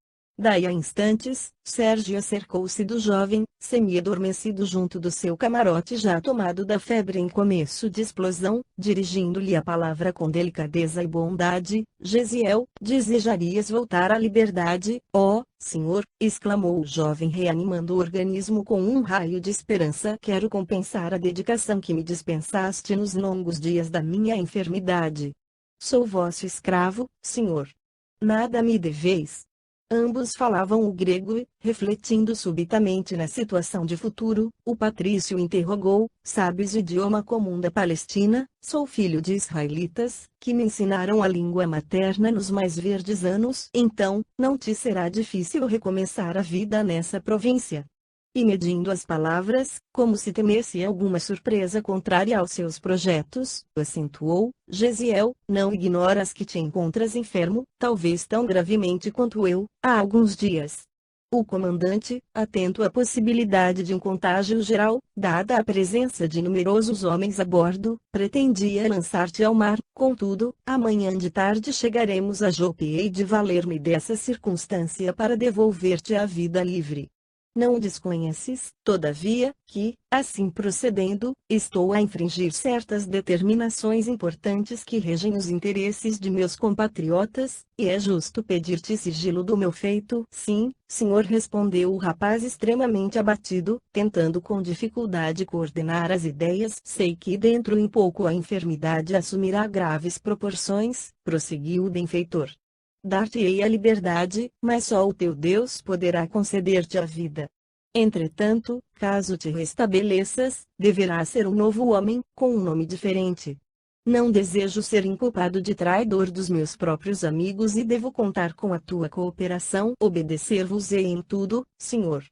Daí a instantes, Sérgio acercou-se do jovem, semi-adormecido junto do seu camarote já tomado da febre em começo de explosão, dirigindo-lhe a palavra com delicadeza e bondade: Gesiel, desejarias voltar à liberdade? Oh, senhor, exclamou o jovem reanimando o organismo com um raio de esperança. Quero compensar a dedicação que me dispensaste nos longos dias da minha enfermidade. Sou vosso escravo, senhor. Nada me deveis. Ambos falavam o grego e, refletindo subitamente na situação de futuro, o patrício interrogou: sabes o idioma comum da Palestina? Sou filho de israelitas, que me ensinaram a língua materna nos mais verdes anos. Então, não te será difícil recomeçar a vida nessa província. E medindo as palavras, como se temesse alguma surpresa contrária aos seus projetos, acentuou: Gesiel, não ignoras que te encontras enfermo, talvez tão gravemente quanto eu, há alguns dias. O comandante, atento à possibilidade de um contágio geral, dada a presença de numerosos homens a bordo, pretendia lançar-te ao mar. Contudo, amanhã de tarde chegaremos a Jope e hei de valer-me dessa circunstância para devolver-te a vida livre. Não desconheces, todavia, que, assim procedendo, estou a infringir certas determinações importantes que regem os interesses de meus compatriotas, e é justo pedir-te sigilo do meu feito? Sim, senhor, respondeu o rapaz extremamente abatido, tentando com dificuldade coordenar as ideias. Sei que dentro em pouco a enfermidade assumirá graves proporções, prosseguiu o benfeitor. Dar-te-ei a liberdade, mas só o teu Deus poderá conceder-te a vida. Entretanto, caso te restabeleças, deverás ser um novo homem, com um nome diferente. Não desejo ser inculpado de traidor dos meus próprios amigos e devo contar com a tua cooperação. Obedecer-vos-ei em tudo, senhor.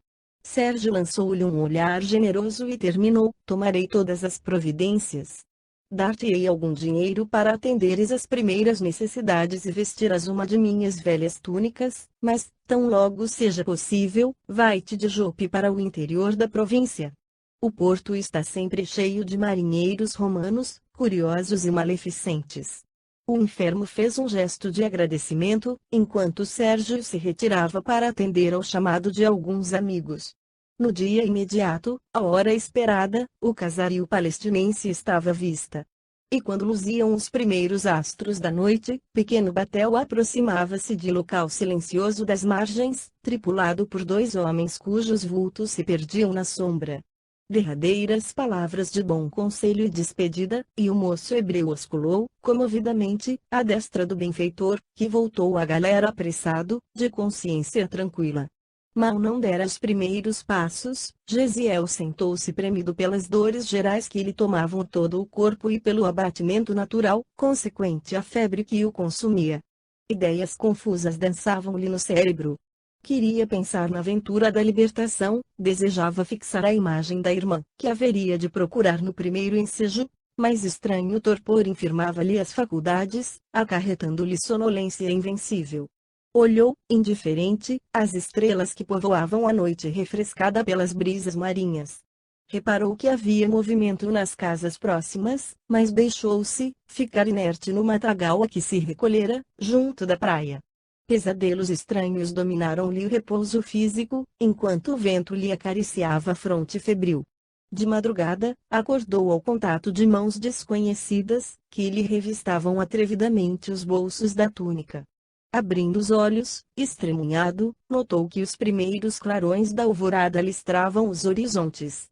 Sérgio lançou-lhe um olhar generoso e terminou: tomarei todas as providências. Dar-te-ei algum dinheiro para atenderes às primeiras necessidades e vestirás uma de minhas velhas túnicas, mas, tão logo seja possível, vai-te de Jope para o interior da província. O porto está sempre cheio de marinheiros romanos, curiosos e maleficentes. O enfermo fez um gesto de agradecimento, enquanto Sérgio se retirava para atender ao chamado de alguns amigos. No dia imediato, à hora esperada, o casario palestinense estava à vista. E quando luziam os primeiros astros da noite, pequeno batel aproximava-se de local silencioso das margens, tripulado por 2 homens cujos vultos se perdiam na sombra. Derradeiras palavras de bom conselho e despedida, e o moço hebreu osculou, comovidamente, à destra do benfeitor, que voltou à galera apressado, de consciência tranquila. Mal não dera os primeiros passos, Gesiel sentou-se premido pelas dores gerais que lhe tomavam todo o corpo e pelo abatimento natural, consequente à febre que o consumia. Ideias confusas dançavam-lhe no cérebro. Queria pensar na aventura da libertação, desejava fixar a imagem da irmã, que haveria de procurar no primeiro ensejo, mas estranho torpor infirmava-lhe as faculdades, acarretando-lhe sonolência invencível. Olhou, indiferente, as estrelas que povoavam a noite refrescada pelas brisas marinhas. Reparou que havia movimento nas casas próximas, mas deixou-se ficar inerte no matagal a que se recolhera, junto da praia. Pesadelos estranhos dominaram-lhe o repouso físico, enquanto o vento lhe acariciava a fronte febril. De madrugada, acordou ao contato de mãos desconhecidas, que lhe revistavam atrevidamente os bolsos da túnica. Abrindo os olhos, estremunhado, notou que os primeiros clarões da alvorada listravam os horizontes.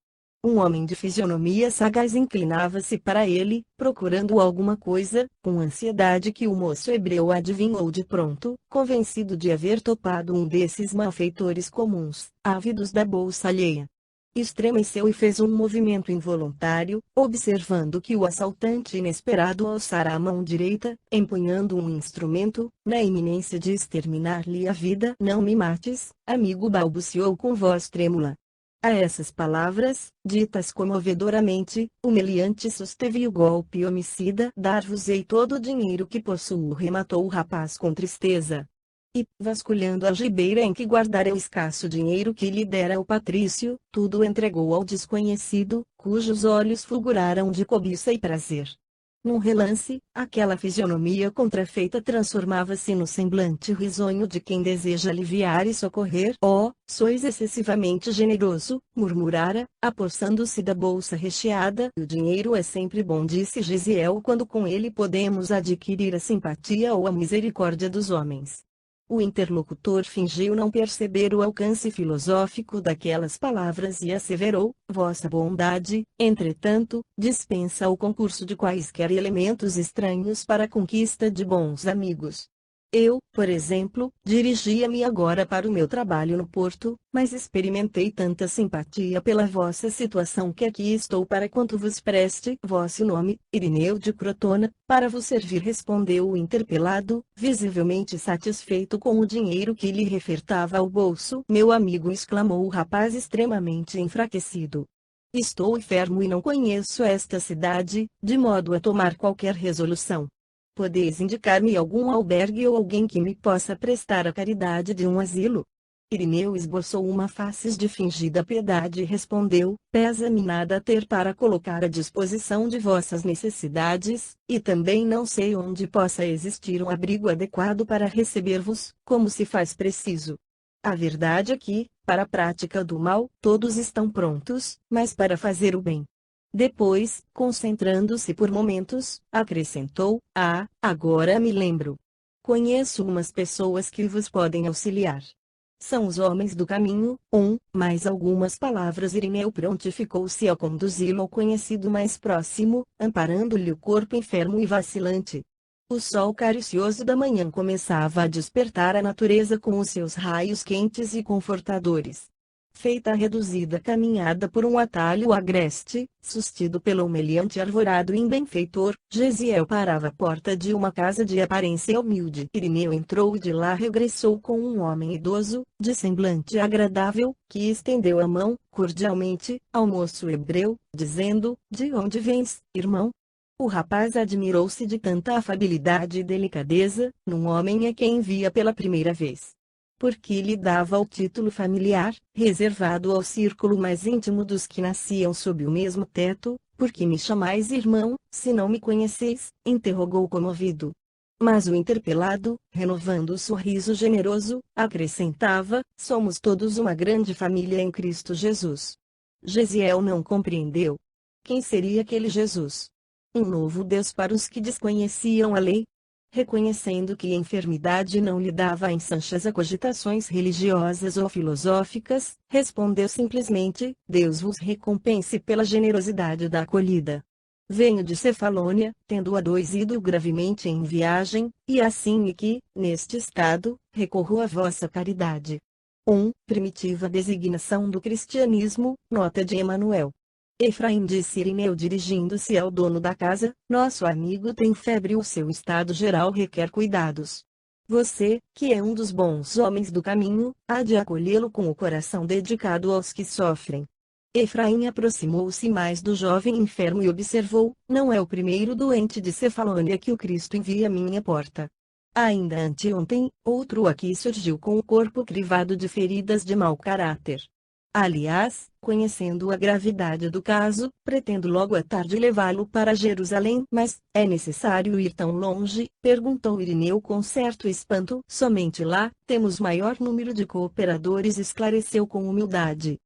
Um homem de fisionomia sagaz inclinava-se para ele, procurando alguma coisa, com ansiedade que o moço hebreu adivinhou de pronto, convencido de haver topado um desses malfeitores comuns, ávidos da bolsa alheia. Estremeceu e fez um movimento involuntário, observando que o assaltante inesperado alçara a mão direita, empunhando um instrumento, na iminência de exterminar-lhe a vida. "Não me mates, amigo", balbuciou com voz trêmula. A essas palavras, ditas comovedoramente, o meliante susteve o golpe homicida. "Dar-vos-ei todo o dinheiro que possuo", rematou o rapaz com tristeza. E, vasculhando a algibeira em que guardara o escasso dinheiro que lhe dera o patrício, tudo entregou ao desconhecido, cujos olhos fulguraram de cobiça e prazer. Num relance, aquela fisionomia contrafeita transformava-se no semblante risonho de quem deseja aliviar e socorrer. "Oh, sois excessivamente generoso", murmurara, apossando-se da bolsa recheada. "O dinheiro é sempre bom", disse Gesiel, "quando com ele podemos adquirir a simpatia ou a misericórdia dos homens." O interlocutor fingiu não perceber o alcance filosófico daquelas palavras e asseverou: "Vossa bondade, entretanto, dispensa o concurso de quaisquer elementos estranhos para a conquista de bons amigos. Eu, por exemplo, dirigia-me agora para o meu trabalho no porto, mas experimentei tanta simpatia pela vossa situação que aqui estou para quanto vos preste." "Vosso nome?" "Irineu de Crotona, para vos servir", respondeu o interpelado, visivelmente satisfeito com o dinheiro que lhe refertava ao bolso. "Meu amigo", exclamou o rapaz extremamente enfraquecido. "Estou enfermo e não conheço esta cidade, de modo a tomar qualquer resolução. Podeis indicar-me algum albergue ou alguém que me possa prestar a caridade de um asilo?" Irineu esboçou uma face de fingida piedade e respondeu: "Pesa-me nada ter para colocar à disposição de vossas necessidades, e também não sei onde possa existir um abrigo adequado para receber-vos, como se faz preciso. A verdade é que, para a prática do mal, todos estão prontos, mas para fazer o bem." Depois, concentrando-se por momentos, acrescentou: "Ah, agora me lembro. Conheço umas pessoas que vos podem auxiliar. São os homens do caminho." Mais algumas palavras. Irineu prontificou-se a conduzi-lo ao conhecido mais próximo, amparando-lhe o corpo enfermo e vacilante. O sol caricioso da manhã começava a despertar a natureza com os seus raios quentes e confortadores. Feita a reduzida caminhada por um atalho agreste, sustido pelo meliante arvorado em benfeitor, Gesiel parava à porta de uma casa de aparência humilde. Irineu entrou e de lá regressou com um homem idoso, de semblante agradável, que estendeu a mão, cordialmente, ao moço hebreu, dizendo: "De onde vens, irmão?" O rapaz admirou-se de tanta afabilidade e delicadeza, num homem a quem via pela primeira vez. Porque lhe dava o título familiar, reservado ao círculo mais íntimo dos que nasciam sob o mesmo teto. "Por que me chamais irmão, se não me conheceis?" interrogou comovido. Mas o interpelado, renovando o sorriso generoso, acrescentava: "Somos todos uma grande família em Cristo Jesus." Gesiel não compreendeu. Quem seria aquele Jesus? um novo Deus para os que desconheciam a lei. Reconhecendo que a enfermidade não lhe dava ensanchas a cogitações religiosas ou filosóficas, respondeu simplesmente: Deus vos recompense pela generosidade da acolhida. Venho de Cefalônia, tendo há 2 ido gravemente em viagem, e assim que, neste estado, recorro à vossa caridade. 1. Primitiva designação do cristianismo, nota de Emanuel. Efraim, disse Irineu dirigindo-se ao dono da casa, nosso amigo tem febre e o seu estado geral requer cuidados. Você, que é um dos bons homens do caminho, há de acolhê-lo com o coração dedicado aos que sofrem. Efraim aproximou-se mais do jovem enfermo e observou: não é o primeiro doente de Cefalônia que o Cristo envia à minha porta. Ainda anteontem, outro aqui surgiu com o corpo crivado de feridas de mau caráter. Aliás, conhecendo a gravidade do caso, pretendo logo à tarde levá-lo para Jerusalém. Mas, é necessário ir tão longe? Perguntou Irineu com certo espanto. Somente lá, temos maior número de cooperadores, esclareceu com humildade.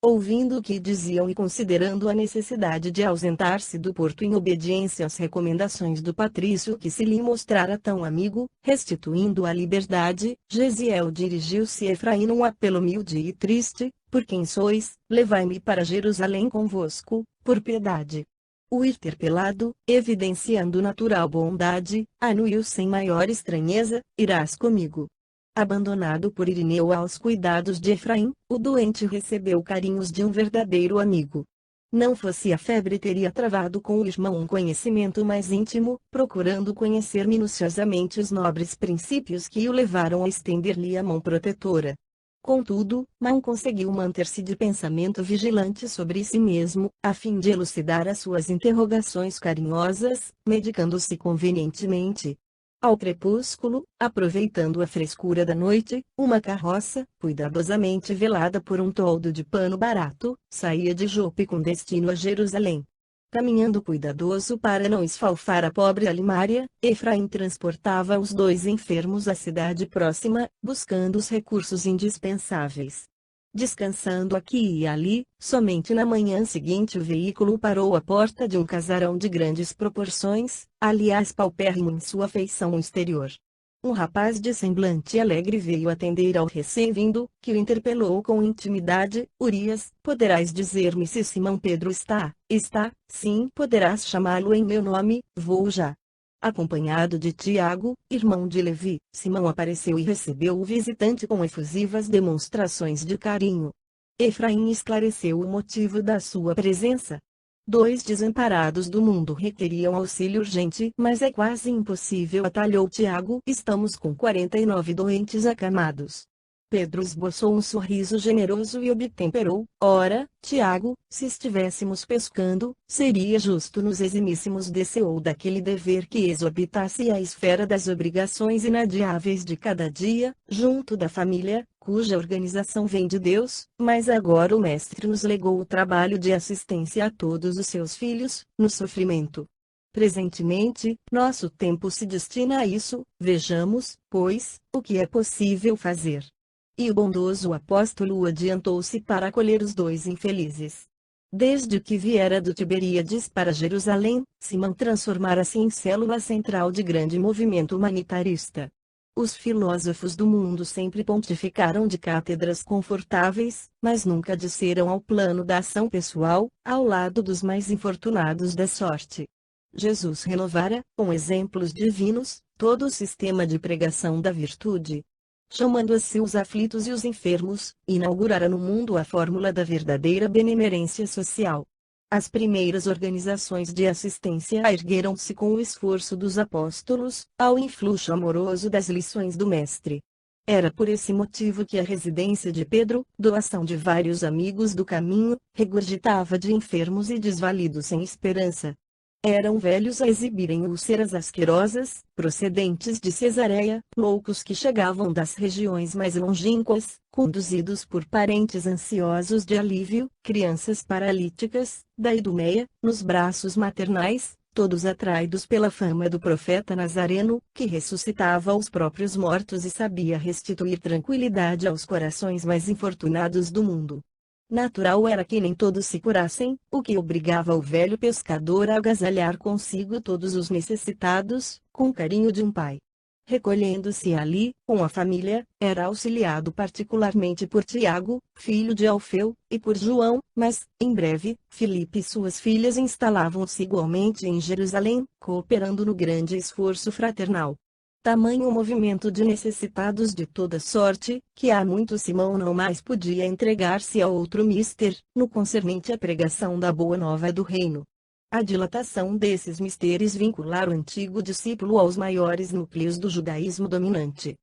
Ouvindo o que diziam e considerando a necessidade de ausentar-se do porto em obediência às recomendações do patrício que se lhe mostrara tão amigo, restituindo a liberdade, Gesiel dirigiu-se a Efraim num apelo humilde e triste: por quem sois, levai-me para Jerusalém convosco, por piedade. O interpelado, evidenciando natural bondade, anuiu sem maior estranheza: irás comigo. Abandonado por Irineu aos cuidados de Efraim, o doente recebeu carinhos de um verdadeiro amigo. Não fosse a febre, teria travado com o irmão um conhecimento mais íntimo, procurando conhecer minuciosamente os nobres princípios que o levaram a estender-lhe a mão protetora. Contudo, não conseguiu manter-se de pensamento vigilante sobre si mesmo, a fim de elucidar as suas interrogações carinhosas, medicando-se convenientemente. Ao crepúsculo, aproveitando a frescura da noite, uma carroça, cuidadosamente velada por um toldo de pano barato, saía de Jope com destino a Jerusalém. Caminhando cuidadoso para não esfalfar a pobre Alimária, Efraim transportava os 2 enfermos à cidade próxima, buscando os recursos indispensáveis. Descansando aqui e ali, somente na manhã seguinte o veículo parou à porta de um casarão de grandes proporções, aliás paupérrimo em sua feição exterior. Um rapaz de semblante alegre veio atender ao recém-vindo, que o interpelou com intimidade: Urias, poderás dizer-me se Simão Pedro está? Está, sim, poderás chamá-lo em meu nome, vou já. Acompanhado de Tiago, irmão de Levi, Simão apareceu e recebeu o visitante com efusivas demonstrações de carinho. Efraim esclareceu o motivo da sua presença. 2 desamparados do mundo requeriam auxílio urgente, mas é quase impossível, atalhou Tiago. Estamos com 49 doentes acamados. Pedro esboçou um sorriso generoso e obtemperou: ora, Tiago, se estivéssemos pescando, seria justo nos eximíssemos desse ou daquele dever que exorbitasse a esfera das obrigações inadiáveis de cada dia, junto da família, cuja organização vem de Deus, mas agora o Mestre nos legou o trabalho de assistência a todos os seus filhos, no sofrimento. Presentemente, nosso tempo se destina a isso. Vejamos, pois, o que é possível fazer. E o bondoso apóstolo adiantou-se para acolher os 2 infelizes. Desde que viera do Tiberíades para Jerusalém, Simão transformara-se em célula central de grande movimento humanitarista. Os filósofos do mundo sempre pontificaram de cátedras confortáveis, mas nunca desceram ao plano da ação pessoal, ao lado dos mais infortunados da sorte. Jesus renovara, com exemplos divinos, todo o sistema de pregação da virtude. Chamando a si os aflitos e os enfermos, inaugurara no mundo a fórmula da verdadeira benemerência social. As primeiras organizações de assistência ergueram-se com o esforço dos apóstolos, ao influxo amoroso das lições do Mestre. Era por esse motivo que a residência de Pedro, doação de vários amigos do caminho, regurgitava de enfermos e desvalidos sem esperança. Eram velhos a exibirem úlceras asquerosas, procedentes de Cesareia, loucos que chegavam das regiões mais longínquas, conduzidos por parentes ansiosos de alívio, crianças paralíticas, da Idumeia, nos braços maternais, todos atraídos pela fama do profeta Nazareno, que ressuscitava os próprios mortos e sabia restituir tranquilidade aos corações mais infortunados do mundo. Natural era que nem todos se curassem, o que obrigava o velho pescador a agasalhar consigo todos os necessitados, com o carinho de um pai. Recolhendo-se ali, com a família, era auxiliado particularmente por Tiago, filho de Alfeu, e por João, mas, em breve, Filipe e suas filhas instalavam-se igualmente em Jerusalém, cooperando no grande esforço fraternal. Tamanho o movimento de necessitados de toda sorte, que há muito Simão não mais podia entregar-se a outro mister, no concernente à pregação da boa nova do reino. A dilatação desses mistérios vincular o antigo discípulo aos maiores núcleos do judaísmo dominante.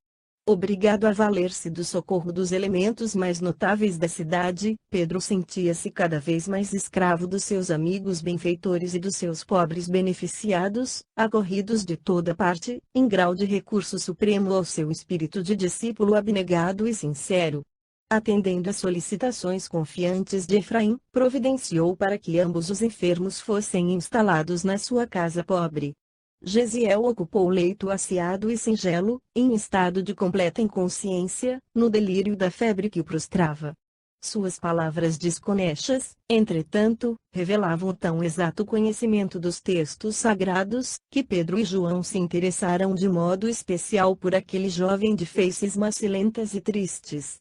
Obrigado a valer-se do socorro dos elementos mais notáveis da cidade, Pedro sentia-se cada vez mais escravo dos seus amigos benfeitores e dos seus pobres beneficiados, acorridos de toda parte, em grau de recurso supremo ao seu espírito de discípulo abnegado e sincero. Atendendo às solicitações confiantes de Efraim, providenciou para que ambos os enfermos fossem instalados na sua casa pobre. Gesiel ocupou o leito asseado e singelo, em estado de completa inconsciência, no delírio da febre que o prostrava. Suas palavras desconexas, entretanto, revelavam tão exato conhecimento dos textos sagrados, que Pedro e João se interessaram de modo especial por aquele jovem de faces macilentas e tristes.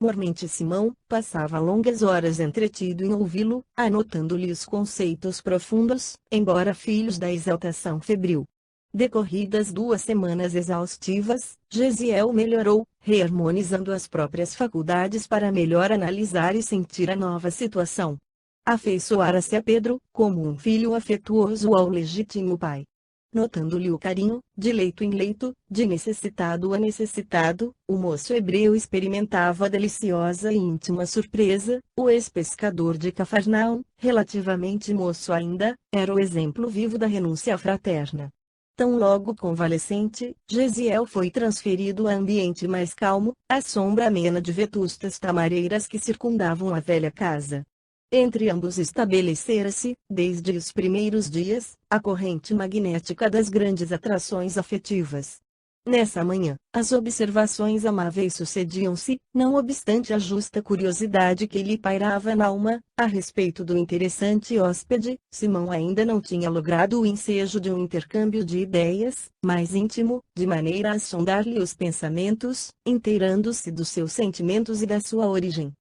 Mormente Simão, passava longas horas entretido em ouvi-lo, anotando-lhe os conceitos profundos, embora filhos da exaltação febril. Decorridas 2 semanas exaustivas, Gesiel melhorou, reharmonizando as próprias faculdades para melhor analisar e sentir a nova situação. Afeiçoara-se a Pedro, como um filho afetuoso ao legítimo pai. Notando-lhe o carinho, de leito em leito, de necessitado a necessitado, o moço hebreu experimentava deliciosa e íntima surpresa. O ex-pescador de Cafarnaum, relativamente moço ainda, era o exemplo vivo da renúncia fraterna. Tão logo convalescente, Gesiel foi transferido a ambiente mais calmo, à sombra amena de vetustas tamareiras que circundavam a velha casa. Entre ambos estabelecera-se, desde os primeiros dias, a corrente magnética das grandes atrações afetivas. Nessa manhã, as observações amáveis sucediam-se, não obstante a justa curiosidade que lhe pairava na alma, a respeito do interessante hóspede. Simão ainda não tinha logrado o ensejo de um intercâmbio de ideias, mais íntimo, de maneira a sondar-lhe os pensamentos, inteirando-se dos seus sentimentos e da sua origem.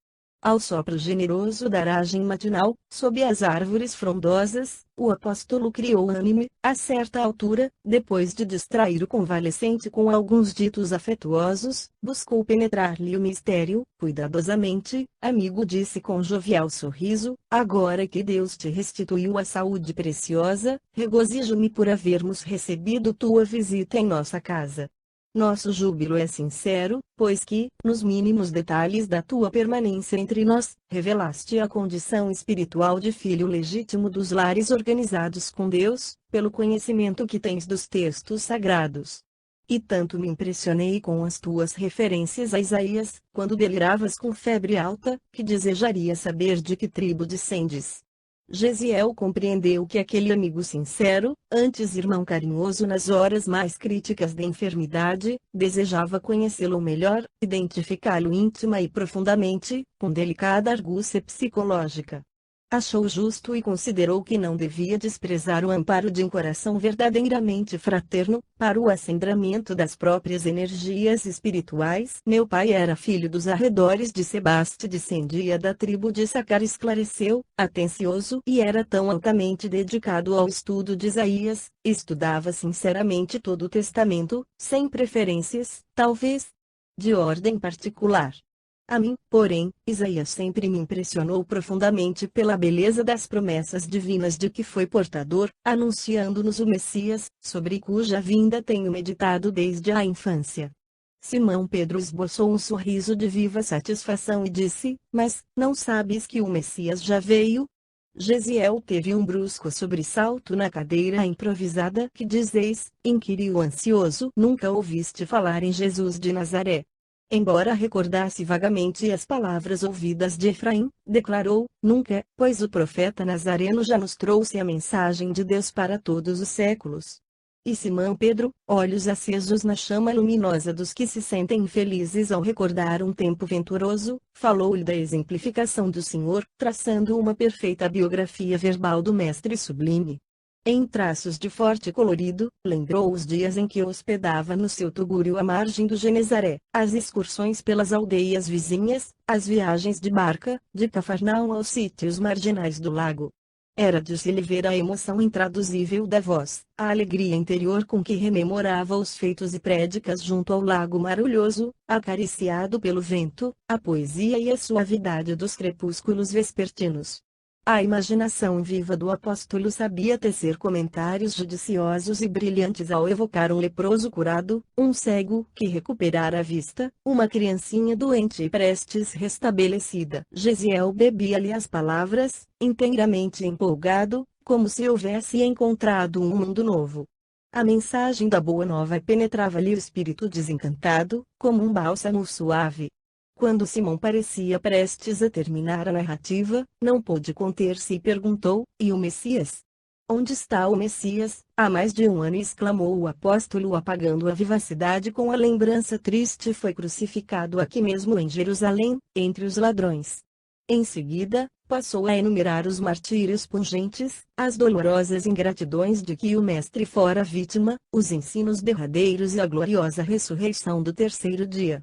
Ao sopro generoso da aragem matinal, sob as árvores frondosas, o apóstolo criou ânime, a certa altura, depois de distrair o convalescente com alguns ditos afetuosos, buscou penetrar-lhe o mistério, cuidadosamente. Amigo, disse com jovial sorriso, agora que Deus te restituiu a saúde preciosa, regozijo-me por havermos recebido tua visita em nossa casa. Nosso júbilo é sincero, pois que, nos mínimos detalhes da tua permanência entre nós, revelaste a condição espiritual de filho legítimo dos lares organizados com Deus, pelo conhecimento que tens dos textos sagrados. E tanto me impressionei com as tuas referências a Isaías, quando deliravas com febre alta, que desejaria saber de que tribo descendes. Gesiel compreendeu que aquele amigo sincero, antes irmão carinhoso nas horas mais críticas da enfermidade, desejava conhecê-lo melhor, identificá-lo íntima e profundamente, com delicada argúcia psicológica. Achou justo e considerou que não devia desprezar o amparo de um coração verdadeiramente fraterno, para o acendramento das próprias energias espirituais. Meu pai era filho dos arredores de Sebaste, descendia da tribo de Sacar, esclareceu, atencioso, e era tão altamente dedicado ao estudo de Isaías, estudava sinceramente todo o Testamento, sem preferências, talvez, de ordem particular. A mim, porém, Isaías sempre me impressionou profundamente pela beleza das promessas divinas de que foi portador, anunciando-nos o Messias, sobre cuja vinda tenho meditado desde a infância. Simão Pedro esboçou um sorriso de viva satisfação e disse, mas, não sabes que o Messias já veio? Gesiel teve um brusco sobressalto na cadeira improvisada. Que dizeis? Inquiriu ansioso. Nunca ouviste falar em Jesus de Nazaré? Embora recordasse vagamente as palavras ouvidas de Efraim, declarou, nunca, pois o profeta Nazareno já nos trouxe a mensagem de Deus para todos os séculos. E Simão Pedro, olhos acesos na chama luminosa dos que se sentem felizes ao recordar um tempo venturoso, falou-lhe da exemplificação do Senhor, traçando uma perfeita biografia verbal do Mestre Sublime. Em traços de forte colorido, lembrou os dias em que hospedava no seu tugúrio à margem do Genezaré, as excursões pelas aldeias vizinhas, as viagens de barca, de Cafarnaum aos sítios marginais do lago. Era de se lhe ver a emoção intraduzível da voz, a alegria interior com que rememorava os feitos e prédicas junto ao lago marulhoso, acariciado pelo vento, a poesia e a suavidade dos crepúsculos vespertinos. A imaginação viva do apóstolo sabia tecer comentários judiciosos e brilhantes ao evocar um leproso curado, um cego que recuperara a vista, uma criancinha doente e prestes restabelecida. Gesiel bebia-lhe as palavras, inteiramente empolgado, como se houvesse encontrado um mundo novo. A mensagem da Boa Nova penetrava-lhe o espírito desencantado, como um bálsamo suave. Quando Simão parecia prestes a terminar a narrativa, não pôde conter-se e perguntou: "E o Messias? Onde está o Messias?" "Há mais de um ano", exclamou o apóstolo, apagando a vivacidade com a lembrança triste. "Foi crucificado aqui mesmo em Jerusalém, entre os ladrões." Em seguida, passou a enumerar os martírios pungentes, as dolorosas ingratidões de que o Mestre fora vítima, os ensinos derradeiros e a gloriosa ressurreição do terceiro dia.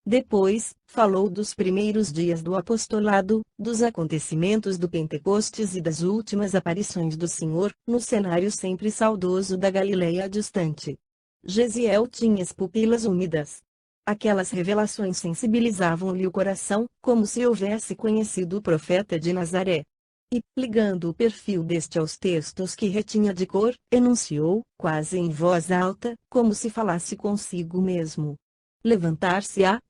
Depois, falou dos primeiros dias do apostolado, dos acontecimentos do Pentecostes e das últimas aparições do Senhor, no cenário sempre saudoso da Galileia distante. Gesiel tinha as pupilas úmidas. Aquelas revelações sensibilizavam-lhe o coração, como se houvesse conhecido o profeta de Nazaré. E, ligando o perfil deste aos textos que retinha de cor, enunciou, quase em voz alta, como se falasse consigo mesmo: "Levantar-se-á,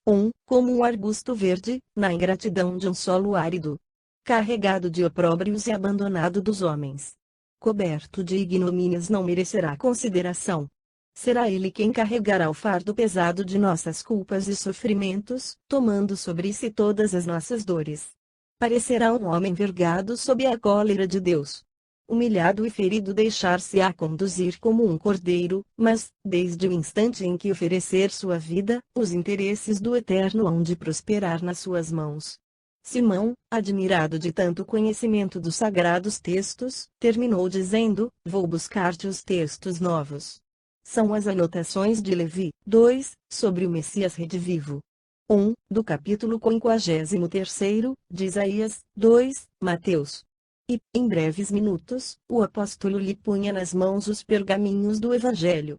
como um arbusto verde, na ingratidão de um solo árido, carregado de opróbrios e abandonado dos homens. Coberto de ignomínias, não merecerá consideração. Será ele quem carregará o fardo pesado de nossas culpas e sofrimentos, tomando sobre si todas as nossas dores. Parecerá um homem vergado sob a cólera de Deus. Humilhado e ferido, deixar-se-á conduzir como um cordeiro, mas, desde o instante em que oferecer sua vida, os interesses do Eterno hão de prosperar nas suas mãos." Simão, admirado de tanto conhecimento dos sagrados textos, terminou dizendo: "Vou buscar-te os textos novos. São as anotações de Levi, 2, sobre o Messias redivivo. 1, do capítulo 53, de Isaías, 2, Mateus." E, em breves minutos, o apóstolo lhe punha nas mãos os pergaminhos do Evangelho.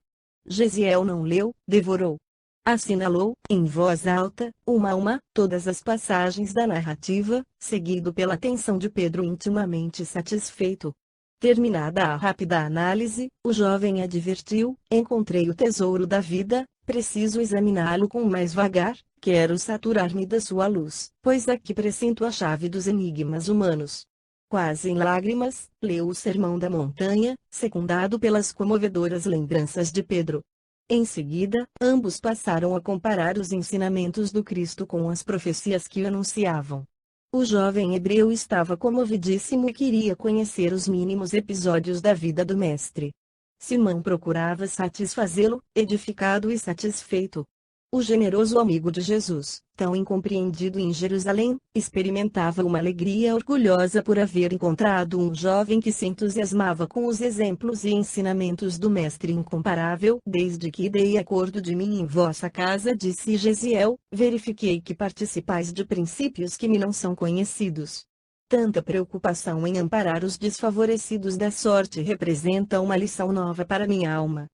Gesiel não leu, devorou. Assinalou, em voz alta, uma a uma, todas as passagens da narrativa, seguido pela atenção de Pedro, intimamente satisfeito. Terminada a rápida análise, o jovem advertiu: "Encontrei o tesouro da vida, preciso examiná-lo com mais vagar, quero saturar-me da sua luz, pois aqui presinto a chave dos enigmas humanos." Quase em lágrimas, leu o Sermão da Montanha, secundado pelas comovedoras lembranças de Pedro. Em seguida, ambos passaram a comparar os ensinamentos do Cristo com as profecias que o anunciavam. O jovem hebreu estava comovidíssimo e queria conhecer os mínimos episódios da vida do Mestre. Simão procurava satisfazê-lo, edificado e satisfeito. O generoso amigo de Jesus, tão incompreendido em Jerusalém, experimentava uma alegria orgulhosa por haver encontrado um jovem que se entusiasmava com os exemplos e ensinamentos do Mestre incomparável. "Desde que dei acordo de mim em vossa casa", disse Gesiel, "verifiquei que participais de princípios que me não são conhecidos. Tanta preocupação em amparar os desfavorecidos da sorte representa uma lição nova para minha alma.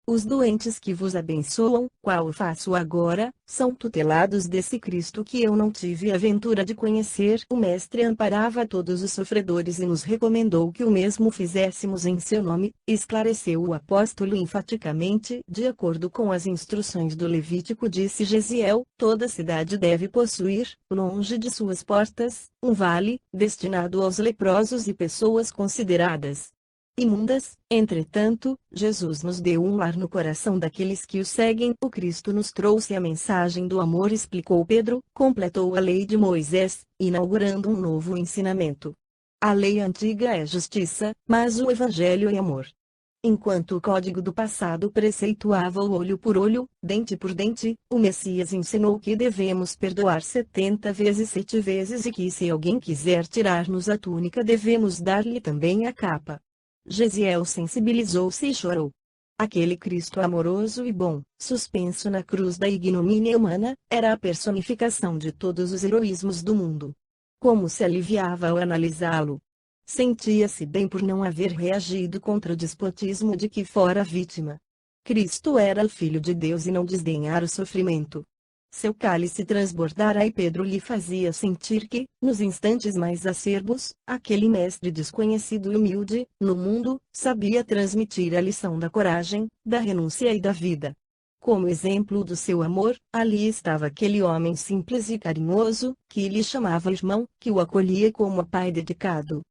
Os doentes que vos abençoam, qual faço agora, são tutelados desse Cristo que eu não tive a ventura de conhecer." O Mestre amparava todos os sofredores e nos recomendou que o mesmo fizéssemos em seu nome, esclareceu o apóstolo enfaticamente. "De acordo com as instruções do Levítico", disse Gesiel, "toda cidade deve possuir, longe de suas portas, um vale, destinado aos leprosos e pessoas consideradas imundas. Entretanto, Jesus nos deu um lar no coração daqueles que o seguem." "O Cristo nos trouxe a mensagem do amor", explicou Pedro, "completou a lei de Moisés, inaugurando um novo ensinamento. A lei antiga é justiça, mas o Evangelho é amor." Enquanto o código do passado preceituava o olho por olho, dente por dente, o Messias ensinou que devemos perdoar 70 vezes 7 vezes e que se alguém quiser tirar-nos a túnica devemos dar-lhe também a capa. Gesiel sensibilizou-se e chorou. Aquele Cristo amoroso e bom, suspenso na cruz da ignomínia humana, era a personificação de todos os heroísmos do mundo. Como se aliviava ao analisá-lo! Sentia-se bem por não haver reagido contra o despotismo de que fora vítima. Cristo era o Filho de Deus e não desdenhara o sofrimento. Seu cálice transbordara e Pedro lhe fazia sentir que, nos instantes mais acerbos, aquele mestre desconhecido e humilde, no mundo, sabia transmitir a lição da coragem, da renúncia e da vida. Como exemplo do seu amor, ali estava aquele homem simples e carinhoso, que lhe chamava irmão, que o acolhia como a pai dedicado.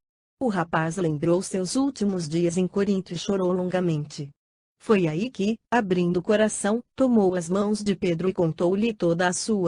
O rapaz lembrou seus últimos dias em Corinto e chorou longamente. Foi aí que, abrindo o coração, tomou as mãos de Pedro e contou-lhe toda a sua